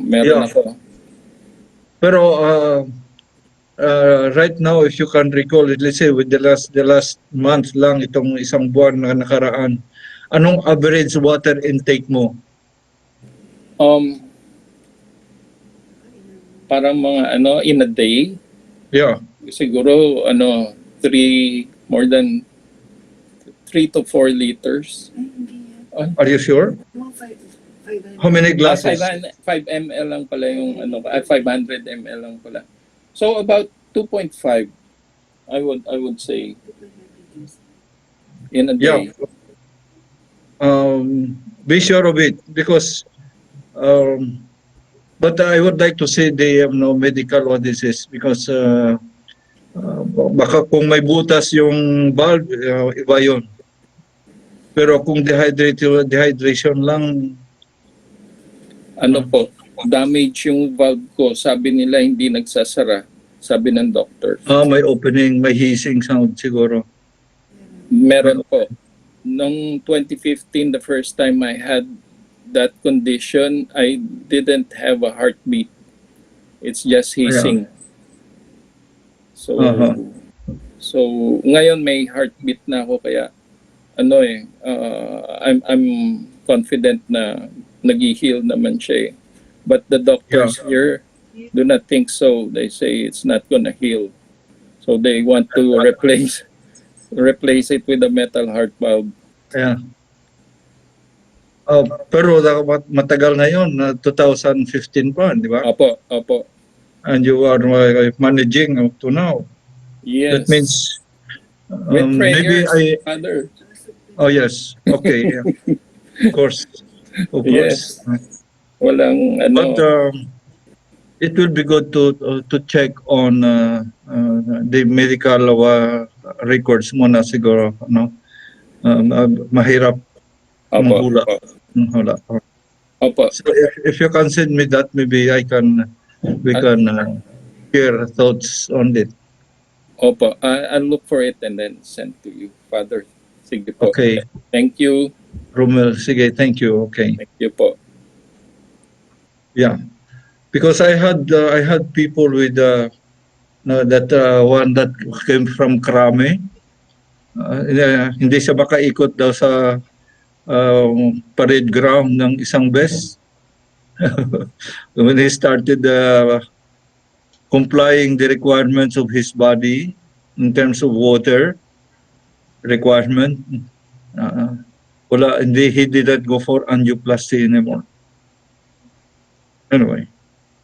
Meron Yeah. ako. pero right now, if you can recall it, let's say with the last month lang, itong isang buwan na nakaraan, anong average water intake mo? Parang mga in a day, Yeah. siguro more than 3 to 4 liters. Are you sure? How many glasses? 5 ml lang pala yung 500 ml lang pala. So about 2.5 I would say in a day. Yeah. Be sure of it, because but I would like to say the medical what this is, because baka kung may butas yung valve, iba yun. Pero kung dehydration lang, Po, damage yung valve ko. Sabi nila hindi nagsasara. Sabi ng doctor. may opening, may hissing sound siguro. Meron po. Noong 2015, the first time I had that condition, I didn't have a heartbeat. It's just hissing. So, so ngayon may heartbeat na ako, kaya I'm confident na nag-heal naman siya. But the doctors here do not think so. They say it's not gonna heal. So they want to replace it with a metal heart valve. Yeah. Pero matagal na yun, 2015 pa, di ba? Opo, opo. And you are managing up to now. That Yes. means With maybe prayers, Father. oh yes, okay, yeah. Of course, of course. Yes. Walang But it will be good to check on the medical records muna siguro, no? Mahirap opo, manghula. opo. Hula. Opo. So if you can send me that, maybe we can share thoughts on it. Opo. I'll look for it and then send to you, Father. Sige po. Okay, Thank you. Romel, sige, thank you. Okay, Thank you po. yeah, because I had people with no, that one that came from Krame. Hindi siya makaikot daw sa parade ground ng isang bes. When he started complying the requirements of his body in terms of water requirement, he didn't go for angioplasty anymore. Anyway,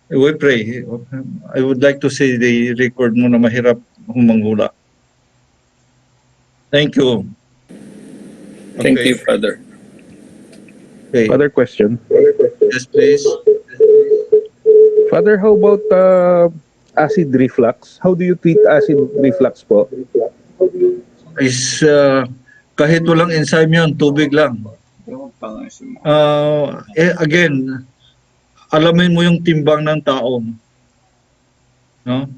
we pray. I would like to see the record mo na mahirap humanghula. Thank you. Thank Okay. you, Father. Okay. Other question. Yes, please. Father, how about acid reflux? How do you treat acid reflux po? Is kahit walang enzyme yun, tubig lang. Again, alamin mo yung timbang ng tao. No?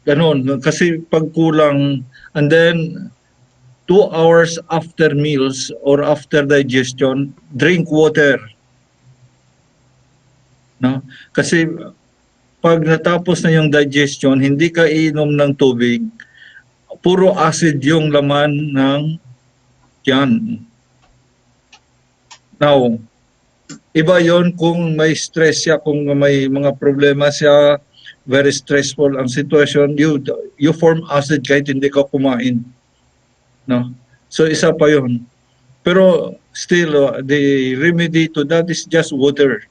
Ganon. Kasi pag kulang, and then 2 hours after meals or after digestion, drink water. No? Kasi pag natapos na yung digestion, hindi ka iinom ng tubig, puro acid yung laman ng tiyan. Now, iba yon kung may stress siya, kung may mga problema siya, very stressful ang sitwasyon, you form acid kahit hindi ka kumain. No? So isa pa yon. Pero still, the remedy to that is just water.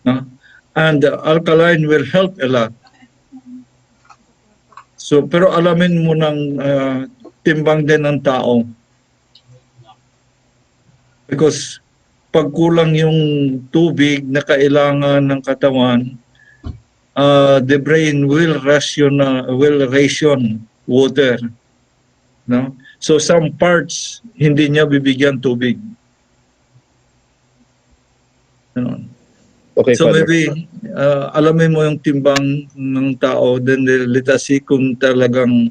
No? And alkaline will help a lot. So, pero alamin mo ng timbang din ng tao. Because pag kulang yung tubig na kailangan ng katawan, the brain will ration water. No? So some parts hindi niya bibigyan tubig. Ano? Okay, So Father. maybe alamin mo yung timbang ng tao, then let us see kung talagang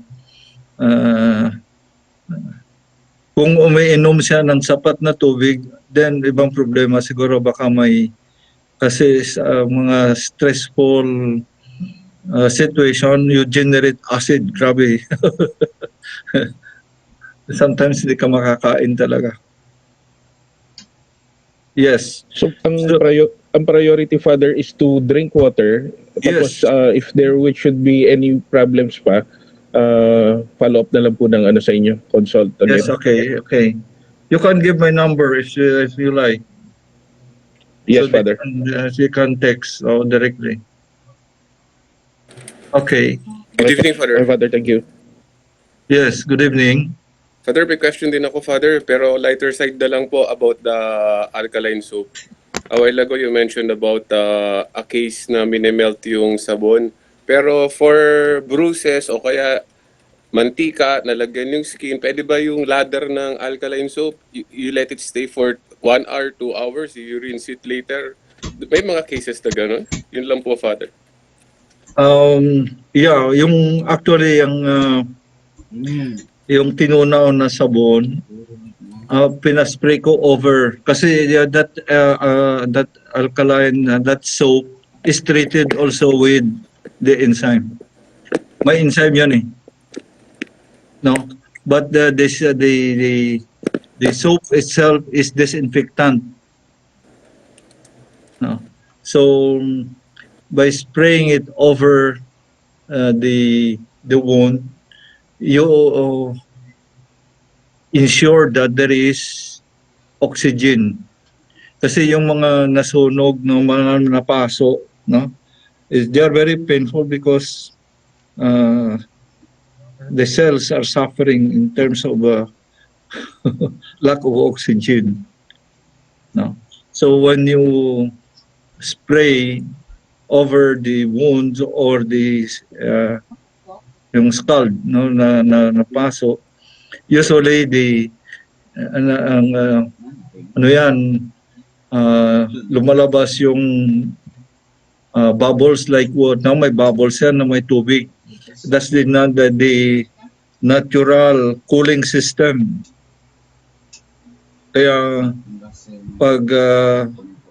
kung umiinom siya ng sapat na tubig, then ibang problema siguro baka may kasi sa mga stressful situation, you generate acid, grabe. Sometimes hindi ka makakain talaga. Yes. So, So, ang priority, Father, is to drink water. Tapos, yes. if there should be any problems pa, follow up na lang po ng ano sa inyo, consult Yes, again. okay. You can give my number if you like. Yes, So Father. you can text directly. Okay. Good evening, Father. Okay, Father, thank you. Yes, good evening. Father, may question din ako, Father, pero lighter side na lang po about the alkaline soap. A while ago, you mentioned about a case na minimelt yung sabon. Pero for bruises o kaya mantika, nalagyan yung skin, pwede ba yung lather ng alkaline soap? You let it stay for 1 hour, 2 hours, you rinse it later. May mga cases na gano'n? Yun lang po, Father. Yeah, yung actually yung tinunaw na sabon, pinaspray ko over kasi that alkaline that soap is treated also with the enzyme. May enzyme yan eh. No, but the soap itself is disinfectant. No, so by spraying it over the wound, you ensure that there is oxygen. Kasi yung mga nasunog, no, mga napaso, no, they are very painful because the cells are suffering in terms of lack of oxygen. No? So when you spray over the wounds or the yung scald, no, na paso, usually the ano yan, lumalabas yung bubbles like what now may bubbles yan na may tubig. That's the natural cooling system. Kaya pag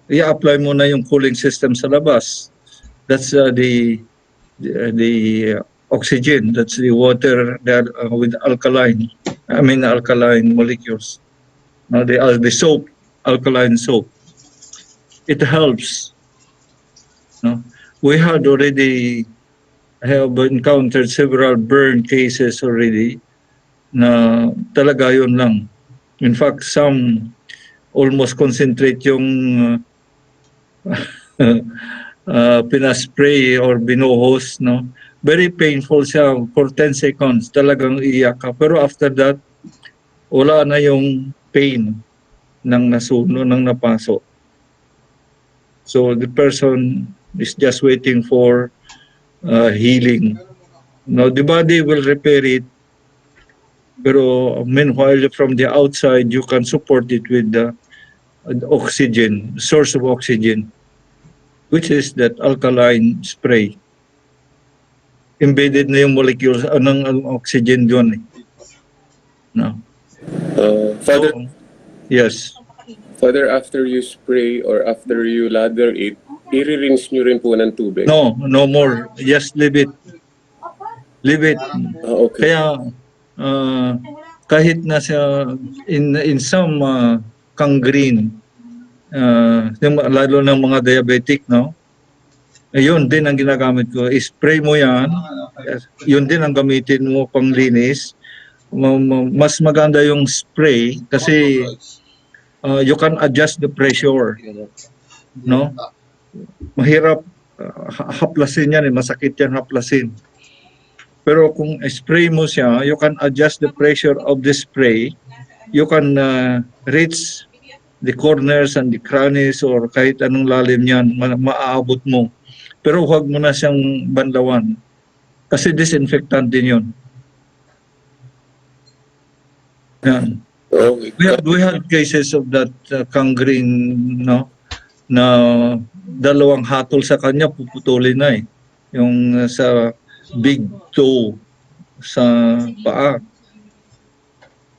i-apply mo na yung cooling system sa labas, that's the oxygen, that's the water that with alkaline molecules. Now the soap, alkaline soap. It helps. No? We had already have encountered several burn cases already na talaga yun lang. In fact, some almost concentrate yung pinaspray or binuhos, no? Very painful siya for 10 seconds. Talagang iyak ka. Pero after that, wala na yung pain ng nasuno, ng napaso. So the person is just waiting for healing. Now, the body will repair it, pero meanwhile, from the outside, you can support it with the oxygen, source of oxygen, which is that alkaline spray. Embedded na yung molecules ng oxygen doon. No. Father, So, yes. Father, after you spray or after you lather it, i-rinse nyo rin po ng tubig? No, no more. Just leave it. Leave it. Okay. Kaya kahit na sa in some gangrene, lalo ng mga diabetic, no? Yun din ang ginagamit ko. Spray mo yan. Yun din ang gamitin mo pang linis. Mas maganda yung spray kasi you can adjust the pressure. No? Mahirap haplasin yan. Masakit yan haplasin. Pero kung spray mo siya, you can adjust the pressure of the spray. You can reach the corners and the crannies or kahit anong lalim yan, maaabot mo. Pero huwag mo na siyang banlawan. Kasi disinfectant din yun. Yan. Okay. We had cases of that gangrene, no? Na dalawang hatol sa kanya, puputulin na eh. Yung sa big toe sa paa.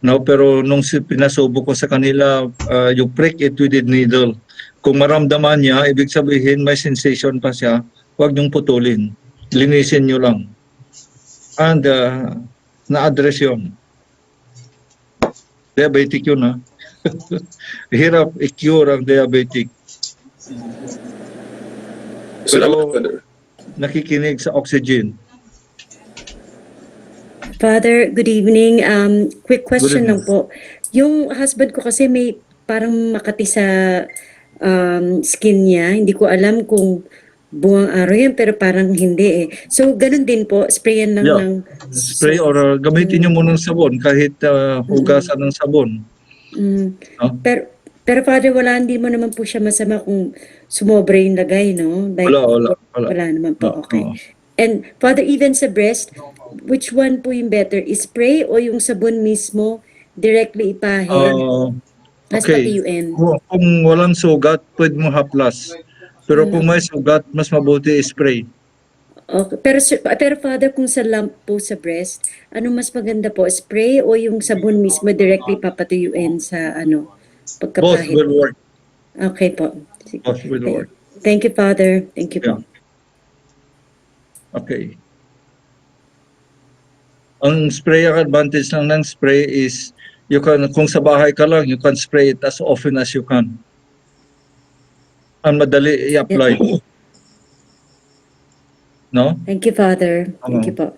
No, pero nung pinasubo ko sa kanila, you prick it with the needle. Kung maramdaman niya, ibig sabihin may sensation pa siya, huwag niyong putulin. Linisin niyo lang. And na-address yun. Diabetic yun, ha? Hirap i-cure ang diabetic. Salamat, Father. Nakikinig sa oxygen. Father, good evening. Quick question Good evening. lang po. Yung husband ko kasi may parang makati sa skin niya. Hindi ko alam kung buwang araw yan, pero parang hindi eh. So, ganun din po. Sprayan lang Yeah. ng... Spray or gamitin niyo muna ng sabon kahit hugasan ng sabon. Mm. No? Pero Father, hindi mo naman po siya masama kung sumobra yung lagay, no? Like, Wala. Wala naman po, No, okay. no. And Father, even sa breast, which one po yung better? Spray o yung sabon mismo directly ipahid? Mas Okay. patiyuin. Kung walang sugat, pwede mo haplas. Pero kung may sugat, mas mabuti spray. Okay. Pero Father, kung sa lump po sa breast, ano mas maganda po? Spray o yung sabon mismo directly papatuyuin sa Both pagkapahid? will work. Okay po. Sige. Both will work. Thank you, Father. Thank you po. Yeah. Okay. Ang spray, ang advantage lang ng spray is kung sa bahay ka lang, you can spray it as often as you can. Ang madali i-apply. No? Thank you, Father. Thank you po.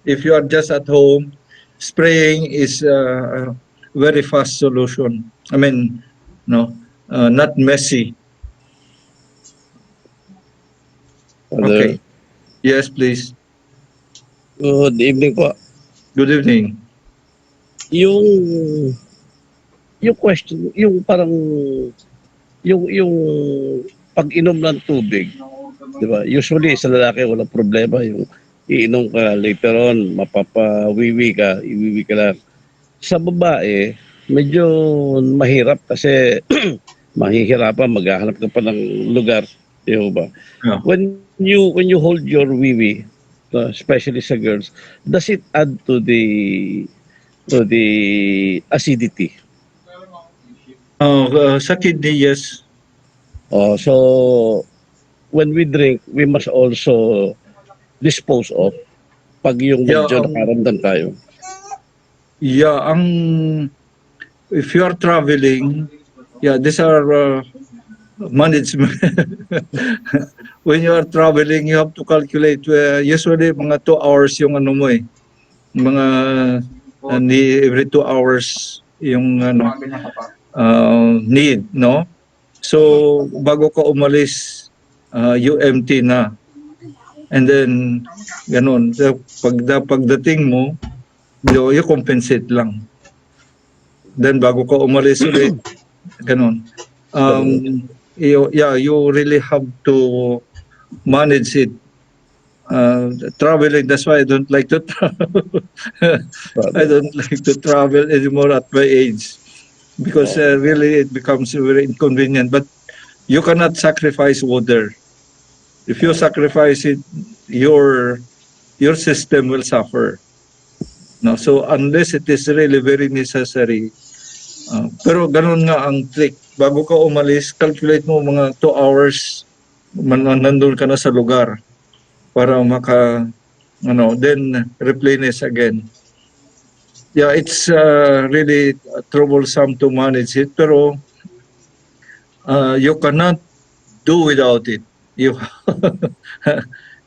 If you are just at home, spraying is a very fast solution. I mean, no, not messy. Father, Okay. Yes, please. good evening po. Good evening. Yung yung question, yung parang yung pag-inom ng tubig, 'di ba? Usually sa lalaki walang problema yung iinom ka later on, mapapawiwi ka, iwiwi ka lang. Sa babae, medyo mahirap kasi mahihirapan maghahanap ka pa ng lugar, 'di ba? Yeah. When you hold your wiwi, especially sa girls, does it add to the acidity? Sa kidney, yes. So when we drink, we must also dispose of pag yung Yeah, medyo nakaramdam tayo. yeah, if you are traveling, yeah, these are management. When you are traveling, you have to calculate. Usually, mga 2 hours yung ano mo eh. Mga every 2 hours yung ano need, no? So, bago ka umalis, you empty na. And then, ganun. So, pagdating mo, you compensate lang. Then, bago ka umalis ulit, ganun. You really have to manage it. Traveling, that's why I don't like to travel. I don't like to travel anymore at my age because really it becomes very inconvenient. But you cannot sacrifice water. If you sacrifice it, your system will suffer. No, so unless it is really very necessary. Pero ganun nga ang trick. Bago ka umalis, calculate mo mga 2 hours nandun ka na sa lugar para then replenish again. Yeah, it's really troublesome to manage it, pero you cannot do without it. You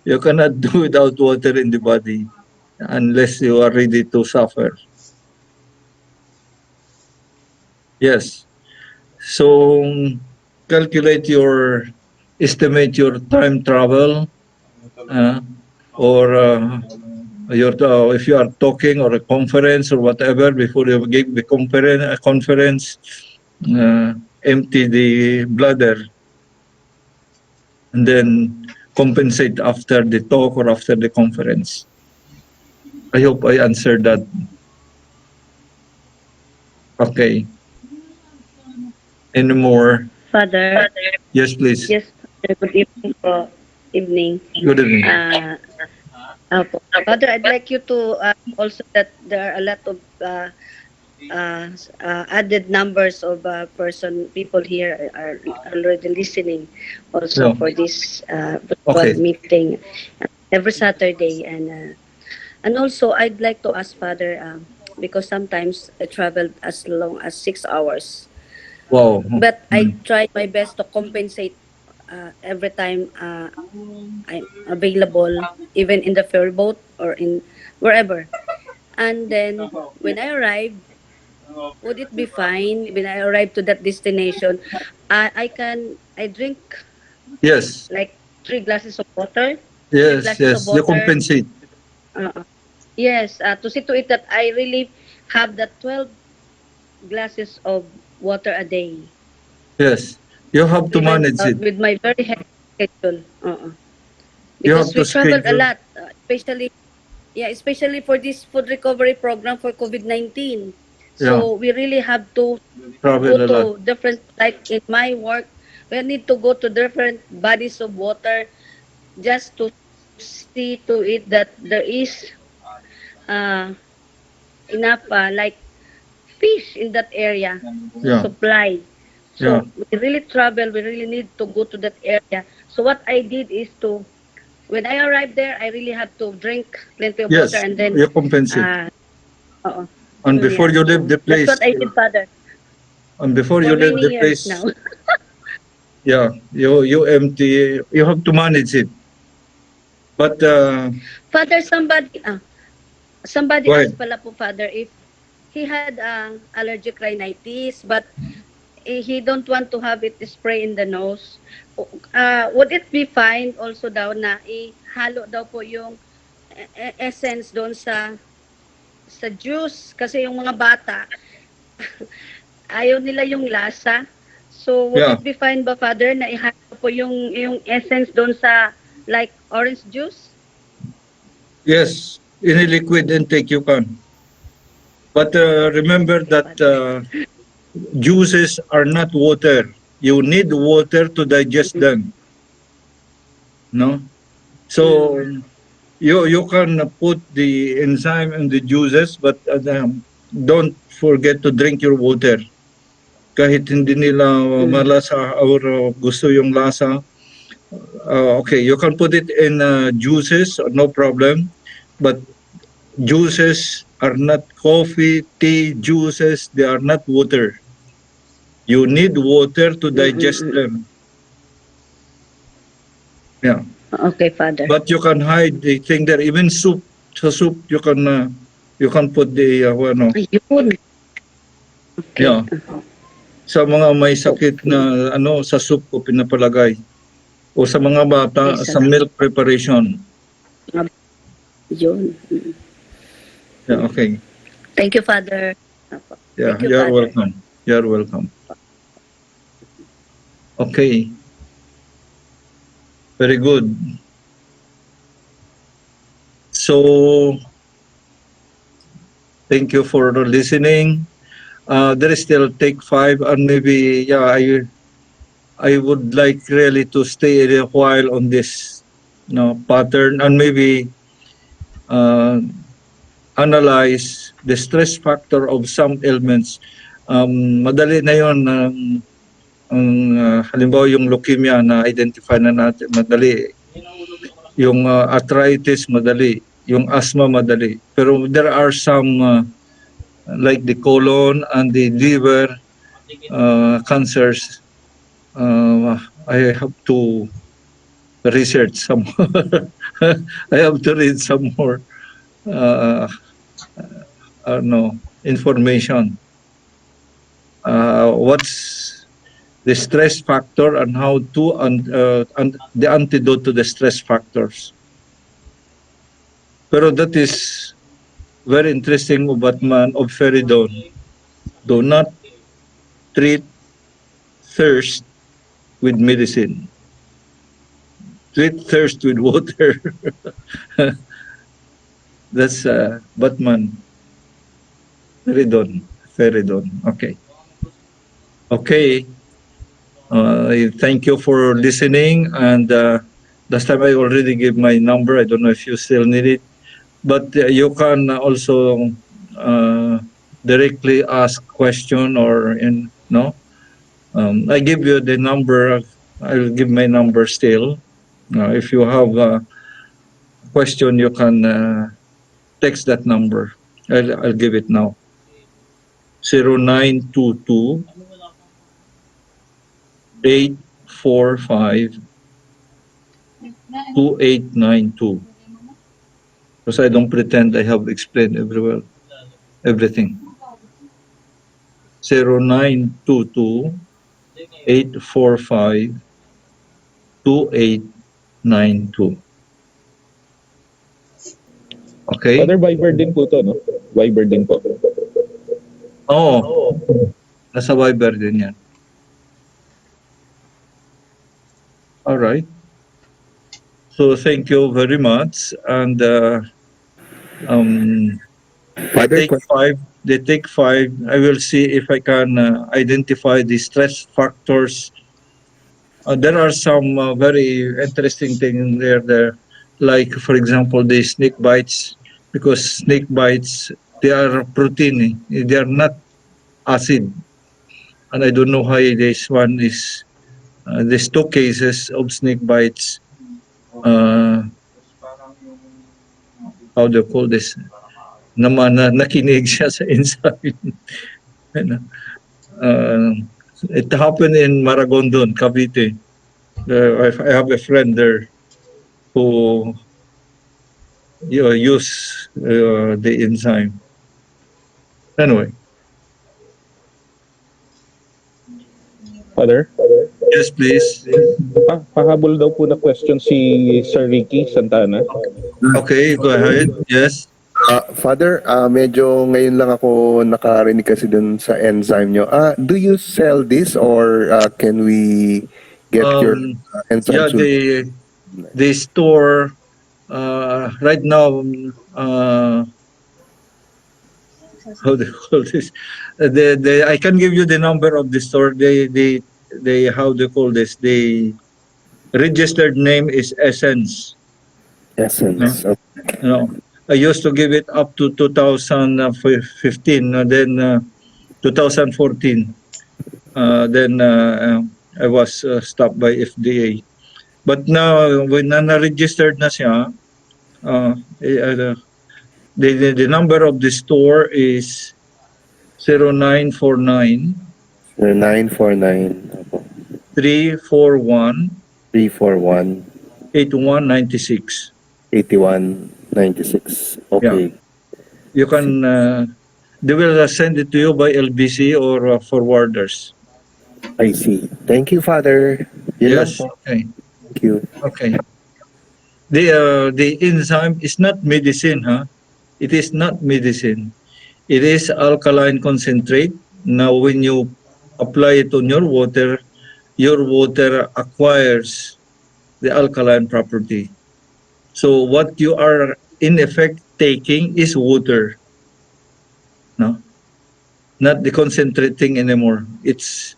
you cannot do without water in the body unless you are ready to suffer. Yes. So estimate your time travel, or if you are talking or a conference or whatever before you give the conference, empty the bladder and then compensate after the talk or after the conference. I hope I answered that. Okay. Any more? Father, Yes, please. yes, good evening po. Evening. Good evening. Father, I'd like you to also that there are a lot of added numbers of people here are already listening also Yeah. for this Okay. virtual meeting every Saturday. And also, I'd like to ask Father, because sometimes I traveled as long as 6 hours. Wow. But I try my best to compensate every time I'm available, even in the ferry boat or in wherever. And then when I arrived, would it be fine when I arrive to that destination? I drink Yes. like 3 glasses of water, three Yes. glasses of Yes. You water. compensate. Uh, yes, to see to it that I really have the 12 glasses of water a day. Yes. You have to Even manage it. with my very hectic schedule. You have Because to we traveled a schedule. lot, especially for this food recovery program for COVID-19. Yeah. So we really have to go Travel a lot. to different, like in my work, we need to go to different bodies of water just to see to it that there is uh, enough like fish in that area Yeah. supply. Yeah. So we really travel, we really need to go to that area. So what I did is to, when I arrived there, I really have to drink plenty of water Yes. and then, You compensate. uh, oo. And before Yeah, you leave so the that's place, what I did, Father, and before for you leave many the years place, now. yeah, you empty. You have to manage it. But Father, somebody go asked ahead. pala po, Father, if he had allergic rhinitis, but he don't want to have it spray in the nose. Would it be fine also daw na ihalo daw po yung essence doon sa juice kasi yung mga bata ayaw nila yung lasa. So would Yeah. it be fine ba, Father, na ihalo po yung essence doon sa like orange juice? Yes, in a liquid intake you can. But remember Okay, that Father. juices are not water. You need water to digest them. No? So you can put the enzyme in the juices, but don't forget to drink your water. Kahit hindi nila malasa or gusto yung lasa, okay, you can put it in juices, no problem. But juices are not coffee, tea, juices, they are not water. You need water to digest Mm-mm-mm. them. Yeah. Okay, Father. But you can hide the thing there. Even soup, sa soup, you can put the, ano, Ayun. Okay. yeah. Sa mga may sakit Okay. na, ano, sa soup ko pinapalagay. O sa mga bata, Ay, sa salamat. milk preparation. Yun. Yeah, okay. Thank you, Father. Apo. Yeah, Thank you, you're Father. welcome. You're welcome. Okay. Very good. So, thank you for listening. There is still take 5 and maybe, yeah, I would like really to stay a while on this, pattern and maybe uh, analyze the stress factor of some ailments. Madali na yon halimbawa yung leukemia na identify na natin, madali. Yung arthritis, madali. Yung asthma, madali. Pero there are some like the colon and the liver cancers. I have to research some more. I have to read some more uh, information. What's the stress factor and how to and the antidote to the stress factors. Pero that is very interesting about man of Feridon. Do not treat thirst with medicine. Treat thirst with water. That's Batman. Feridon. Feridon. Okay. Okay. Thank you for listening. And last time I already gave my number. I don't know if you still need it. But you can also directly ask question or I give you the number. I'll give my number still. If you have a question, you can text that number. I'll give it now. 0922 845 2892. Because I don't pretend I have explained everything. 0922 845 2892. Okay? Father, Viber din po to, no? Viber din po. Oo. Nasa Viber din yan. Alright. So thank you very much. And they Father, take 5. They take 5. I will see if I can identify the stress factors. There are some very interesting things there. Like, for example, the snake bites. Because snake bites, they are protein. They are not acid. And I don't know why this one is, these 2 cases of snake bites, how do you call this? Nakinig siya sa enzyme. It happened in Maragondon, Cavite. I have a friend there who use the enzyme. Anyway, Father? Yes, please. Pahabol daw po na question si Sir Ricky Santana. Okay, go ahead. Yes. Father, medyo ngayon lang ako nakarinig kasi dun sa enzyme nyo. Do you sell this or can we get your enzyme Yeah, soon? they store right now. How do you call this? I can give you the number of the store. They how do you call this? The registered name is Essence. Essence. No? No. I used to give it up to 2015, then 2014. Then I was stopped by FDA. But now, when na-registered na siya, the number of the store is 0949 949 341 341 8196. 8196. Okay. You can, they will send it to you by LBC or forwarders. I see. Thank you, Father. Yun lang Yes, po. okay. Thank you. Okay. The enzyme is not medicine, huh? It is not medicine. It is alkaline concentrate. Now, when you apply it on your water acquires the alkaline property. So what you are in effect taking is water, no, not the concentrating anymore. It's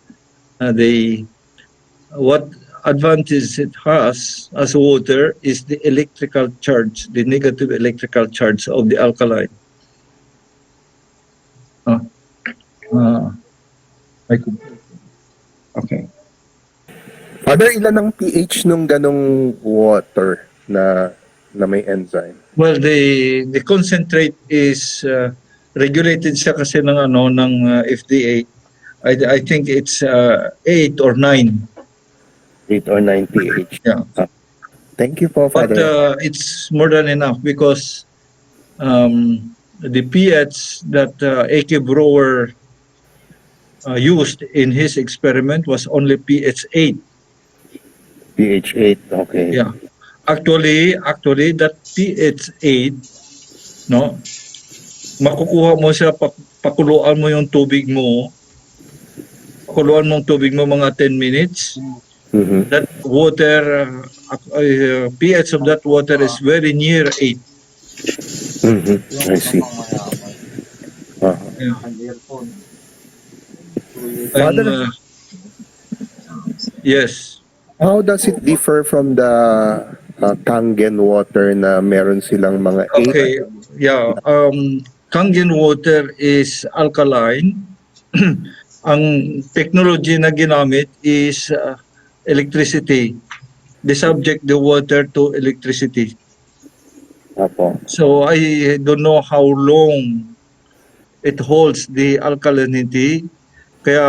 what advantage it has as water is the electrical charge, the negative electrical charge of the alkaline. Uh, uh, okay. Father, ilan ang pH nung ganong water na may enzyme? Well, the concentrate is regulated siya kasi ng FDA. I think it's 8 or 9. 8 or 9 pH. Yeah. Thank you po, But Father. it's more than enough because the pH that AK Brewer used in his experiment was only pH 8. pH 8, okay. Yeah. Actually, that pH 8, no, makukuha mo siya, pakuluan mo yung tubig mo, pakuluan mo yung tubig mo mga 10 minutes. Mhm. That water, pH of that water is very near 8. Mhm. I see. Yeah. Father, Yes. how does it differ from the Kangen water na meron silang mga 8? Okay. Yeah. Kangen water is alkaline. Ang technology na ginamit is electricity. They subject the water to electricity. Apo. So I don't know how long it holds the alkalinity. Kaya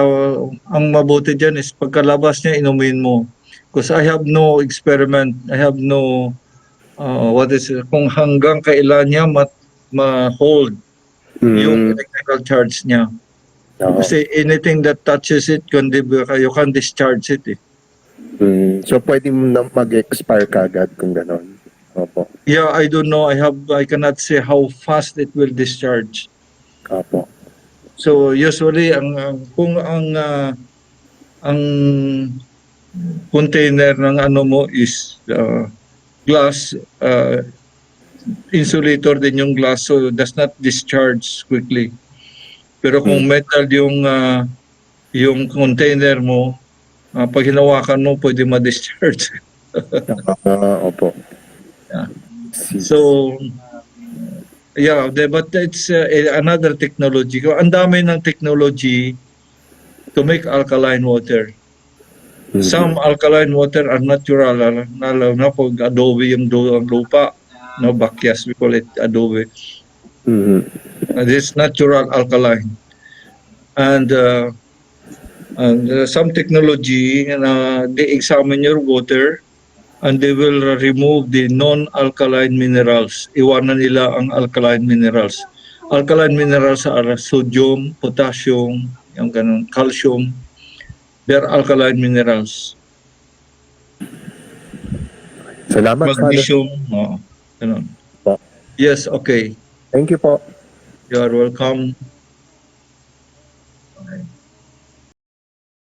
ang mabuti dyan is pagkalabas niya, inumin mo. Because I have no experiment. I have no, kung hanggang kailan niya ma-hold yung electrical charge niya. Oo. Kasi anything that touches it, you can discharge it. Eh. So pwede mo na mag-expire kagad kung ganon. Opo. Yeah, I don't know. I cannot say how fast it will discharge. Opo. So usually kung ang container ng mo is glass, insulator din yung glass, so does not discharge quickly. Pero kung metal yung container mo, pag hinawakan mo pwede ma-discharge. Opo. Yeah. So yeah, but it's another technology. Ang dami ng technology to make alkaline water. Some alkaline water are natural, lalo na pag adobe yung lupa, no, bakyas, we call it adobe. This natural alkaline. And some technology, they examine your water and they will remove the non-alkaline minerals. Iwanan nila ang alkaline minerals. Alkaline minerals are sodium, potassium, yung ganun, calcium. They're alkaline minerals. Salamat, Father. Magnesium, oo. Ganun. Po. Yes, okay. Thank you po. You are welcome. Okay.